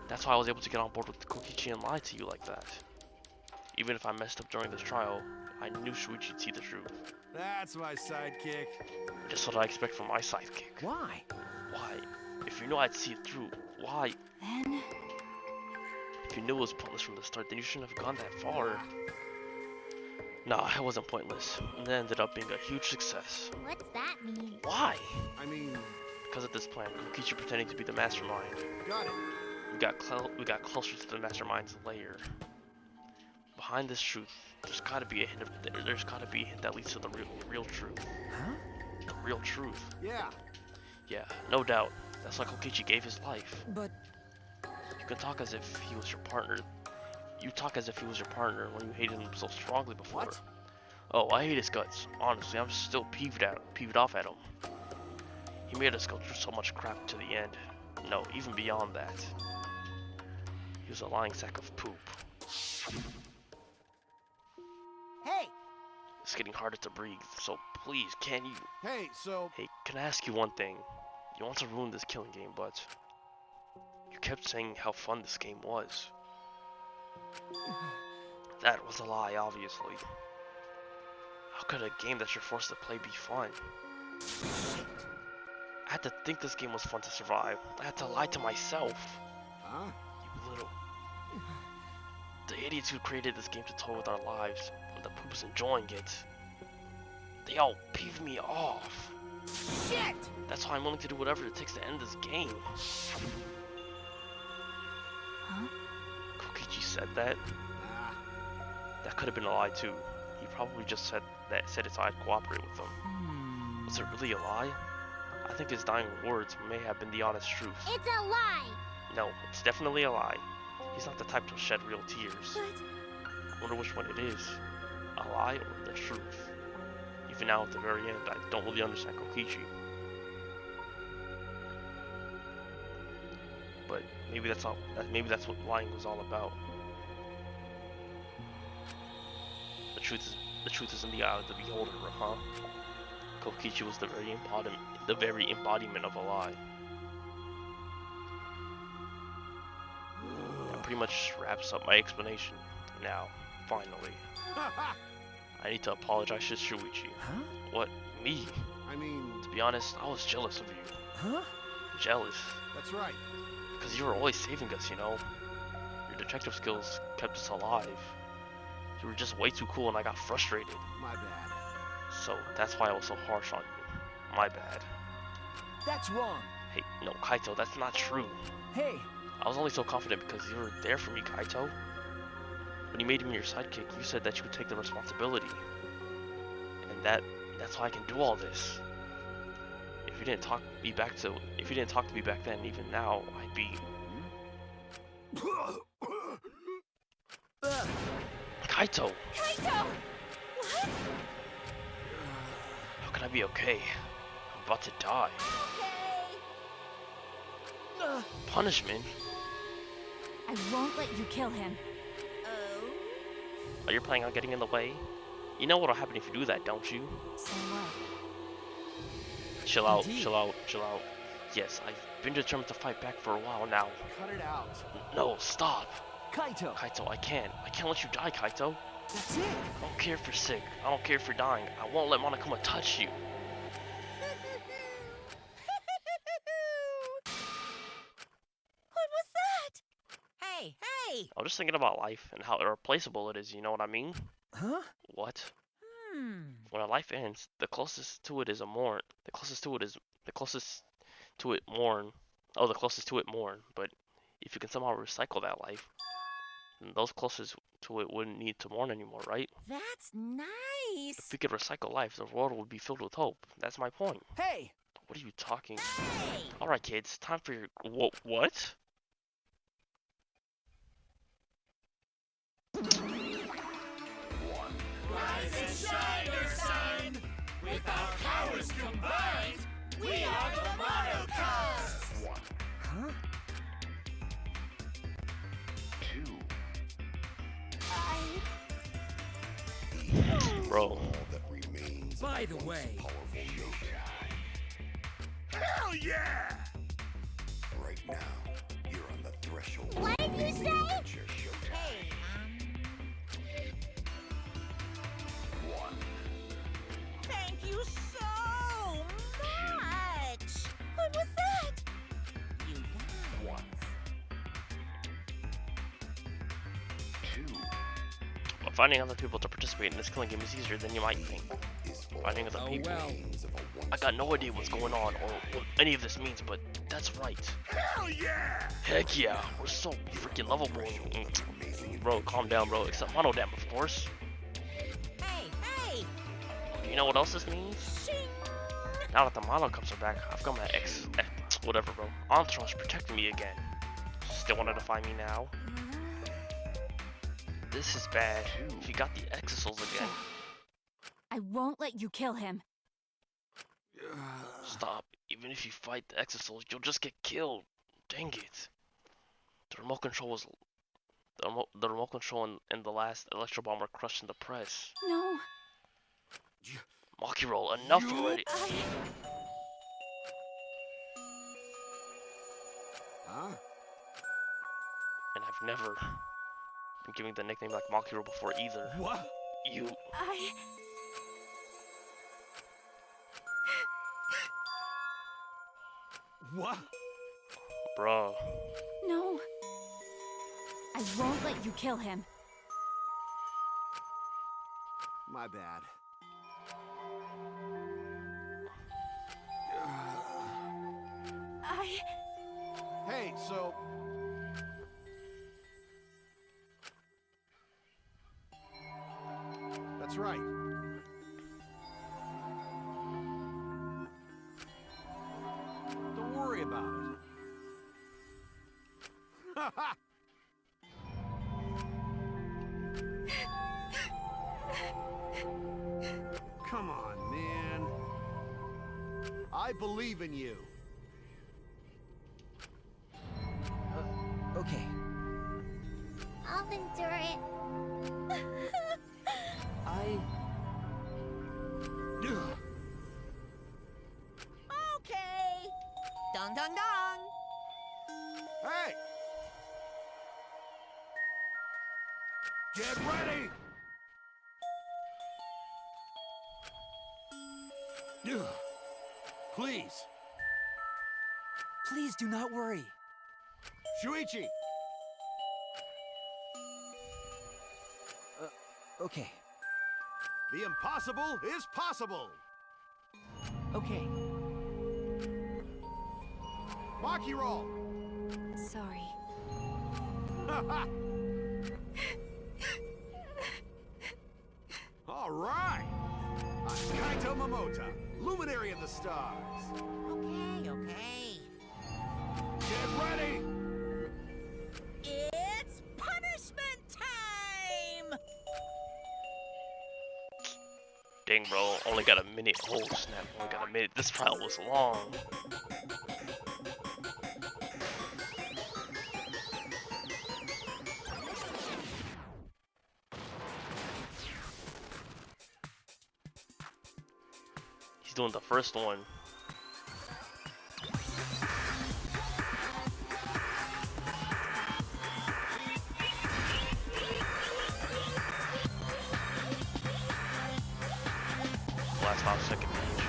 That's why I was able to get on board with Kokichi and lie to you like that. Even if I messed up during this trial, I knew Shuichi'd see the truth. That's my sidekick. Just what I expect from my sidekick. why? Why? If you knew I'd see it through, why? Then... If you knew it was pointless from the start, then you shouldn't have gone that far. Nah, it wasn't pointless. And it ended up being a huge success. What's that mean? Why? I mean, Because of this plan, Kokichi pretending to be the mastermind. got it. We got closer to the mastermind's lair. Behind this truth, there's gotta be a hint that leads to the real truth. Huh? The real truth. Yeah. Yeah, no doubt. That's why Kokichi gave his life. But... You can talk as if he was your partner. You talk as if he was your partner when you hated him so strongly before. What? Oh, I hate his guts. Honestly, I'm still peeved off at him. He made us go through so much crap to the end. No, even beyond that. He was a lying sack of poop. Hey! It's getting harder to breathe, so please, can you... Hey, so Hey, can I ask you one thing? You want to ruin this killing game, but... You kept saying how fun this game was. That was a lie, obviously. How could a game that you're forced to play be fun? I had to think this game was fun to survive. I had to lie to myself. huh? You little... The idiots who created this game to toy with our lives, and the poops enjoying it. They all peeved me off. Shit! That's why I'm willing to do whatever it takes to end this game. Huh? Kokichi said that? Ah, That could have been a lie too. He probably just said it so I'd cooperate with him. Was it really a lie? I think his dying words may have been the honest truth. It's a lie! No, it's definitely a lie. He's not the type to shed real tears. But I wonder which one it is. A lie or the truth? Even now at the very end, I don't really understand Kokichi. But maybe that's what lying was all about. The truth is in the eye of the beholder, huh? Kokichi was the very embodiment of a lie. That pretty much wraps up my explanation. Now, finally, I need to apologize to Shuichi. Huh? What? Me? I mean, To be honest, I was jealous of you. Huh? Jealous. that's right. Because you were always saving us, you know? Your detective skills kept us alive. You were just way too cool and I got frustrated. My bad. So that's why I was so harsh on you. My bad. That's wrong. Hey, no, Kaito, that's not true. Hey, I was only so confident because you were there for me, Kaito. When you made me your sidekick, you said that you would take the responsibility. And that's why I can do all this. If you didn't talk to me back then, even now, I'd be... Kaito! Kaito! What? How can I be okay? I'm about to die. Punishment? I won't let you kill him. Are you planning on getting in the way? You know what'll happen if you do that, don't you? So what? Chill out, Indeed. chill out, chill out. Yes, I've been determined to fight back for a while now. Cut it out. No, stop! Kaito. Kaito, I can't let you die, Kaito. That's it. I don't care if you're sick, I don't care if you're dying. I won't let Monokuma touch you. What was that? Hey, hey! I was just thinking about life and how irreplaceable it is, you know what I mean? Huh? What? Hmm. When a life ends, the closest to it mourn. The closest to it mourn. But if you can somehow recycle that life, then those closest to it wouldn't need to mourn anymore, right? That's nice! If we could recycle life, the world would be filled with hope. That's my point. Hey. What are you talking? Hey! Alright, kids, time for your... What? Rise and shine, your sign. With our powers combined, we are the Monocons. Huh? Bro. By the way, hell yeah! Right now, you're on the threshold. What did you say? Hey, thank you so much! What was that? You guys. But finding other people to participate in this killing game is easier than you might think. Finding other people. I got no idea what's going on or what any of this means, but that's right. Hell yeah! Heck yeah, we're so freaking lovable. Bro, calm down, bro. Except Monodam, of course. Hey, hey! Do you know what else this means? Shing! Now that the Monocups are back, I've got my whatever, bro. Entourage protecting me again. Still wanted to find me now? This is bad. If you got the Exisals again. I won't let you kill him. Stop. Even if you fight the Exisals, you'll just get killed. Dang it. The remote control was The remote control and the last electro bomb were crushed in the press. No. Maki roll, enough already. Huh? And I've never been given the nickname like Maki roll before either. What? You. What? Bruh. No. I won't let you kill him. My bad. Hey, so... That's right. Don't worry about it. Come on, man. I believe in you. Okay. I'll endure it. Okay. Dong dong dong. Hey! Get ready! Please, Please do not worry. Shuichi! Okay. The impossible is possible! Okay. Maki roll! Sorry. All right! I'm Kaito Momota, luminary of the stars. Okay. Get ready! It's punishment time! Dang, bro. Only got a minute. Oh, snap. Only got a minute. This trial was long. He's doing the first one. Last off second page.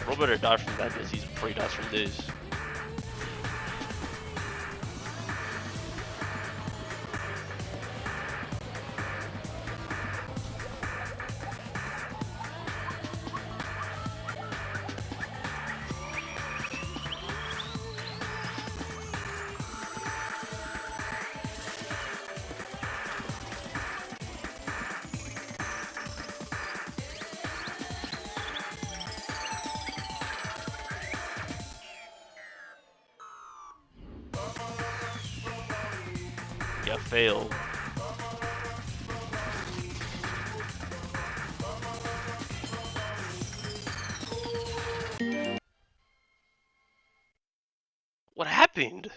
Bro better dodge from that disease before he dies from this. Yeah, failed. What happened?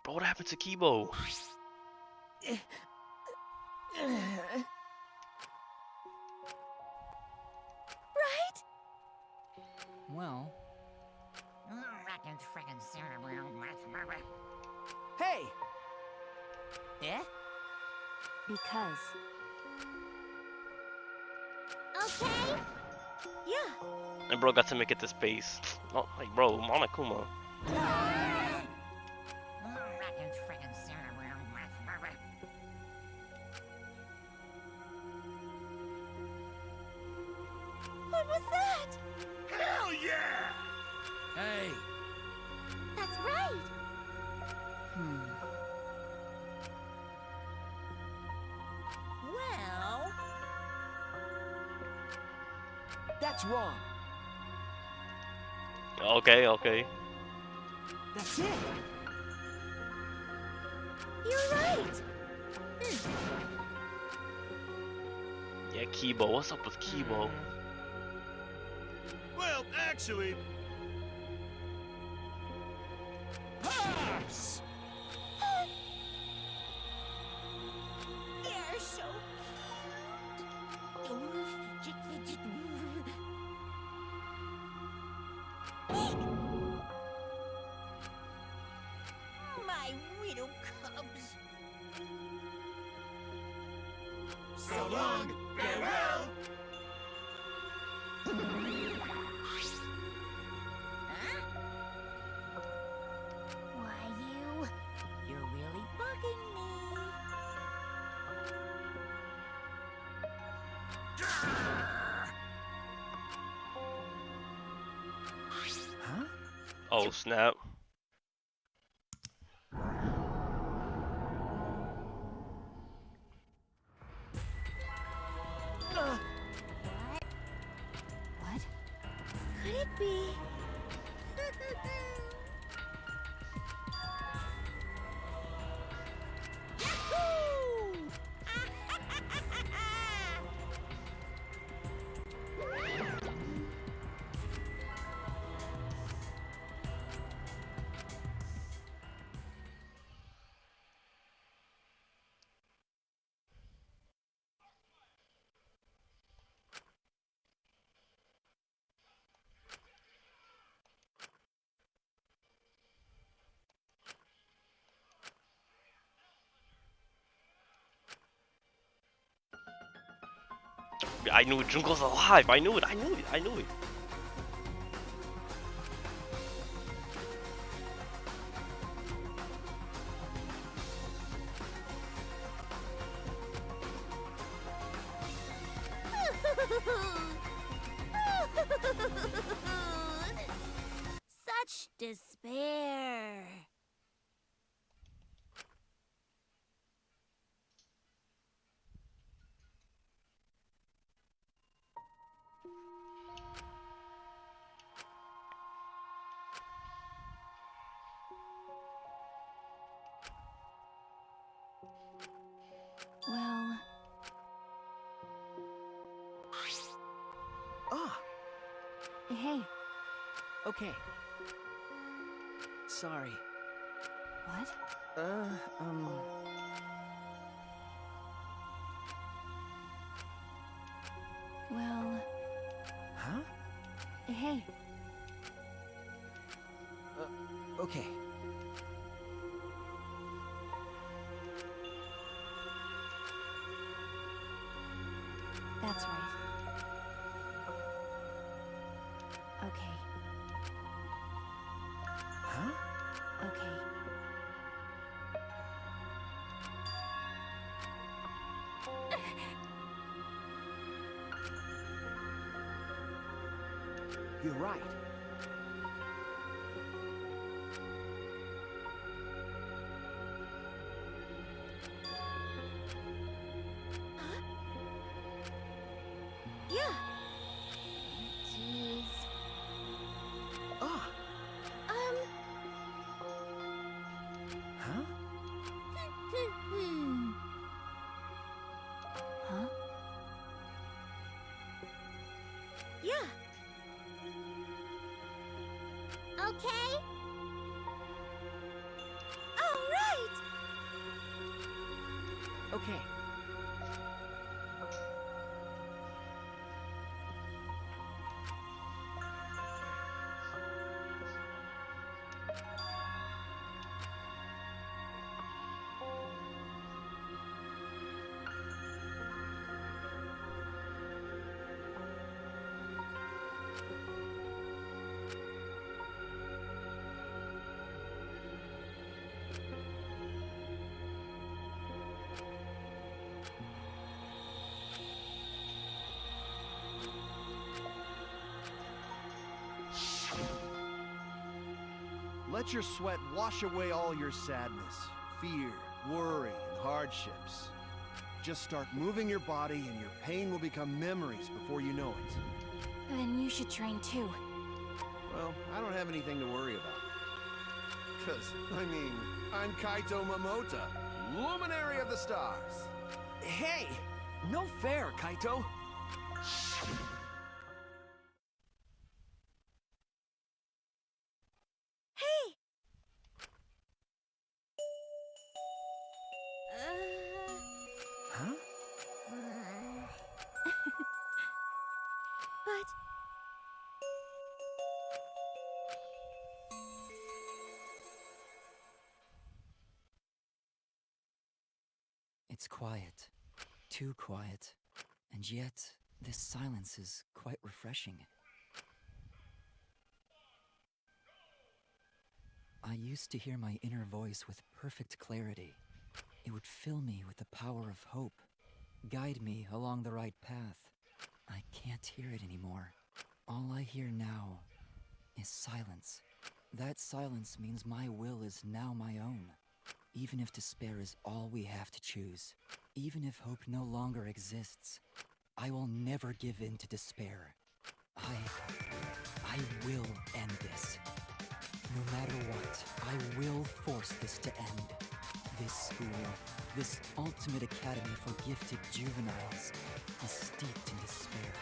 Bro, what happened to Kibo? Right? Well. Hey! Eh? Because. Okay? Yeah. And bro got to make it to space. Not like, bro, Monokuma. What was that? Hell yeah! Hey! That's right. That's wrong. Okay, okay. That's it. You're right. Yeah, Kibo. What's up with Kibo? Well, actually... Pops! They're so cute. Fidget, fidget. My widow cubs. So long, farewell! Huh? Why, you're really bugging me. Huh? Oh snap! What? Could it be? Yahoo! I knew Junko's alive. I knew it. I knew it. I knew it. Such despair. Well, Ah, hey, okay. Sorry. what? Well, Huh? hey, Okay. that's right. Okay, Huh? okay. You're right. Yeah. Jeez. Ah, huh? Huh? Yeah. Okay? All right. Okay. Let your sweat wash away all your sadness, fear, worry, and hardships. Just start moving your body and your pain will become memories before you know it. Then you should train too. Well, I don't have anything to worry about. Cause, I mean, I'm Kaito Momota, Luminary of the Stars. Hey! No fair, Kaito! Hey! Huh? But... It's quiet. Too quiet. And yet, this silence is quite refreshing. I used to hear my inner voice with perfect clarity. It would fill me with the power of hope, guide me along the right path. I can't hear it anymore. All I hear now is silence. That silence means my will is now my own. Even if despair is all we have to choose, even if hope no longer exists, I will never give in to despair. I will end this. No matter what, I will force this to end. This school, this ultimate academy for gifted juveniles, is steeped in despair.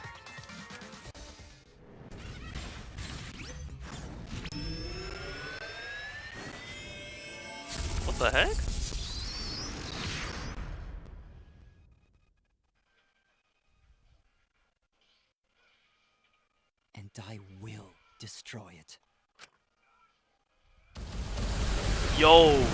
What the heck? And I will destroy it. Yo!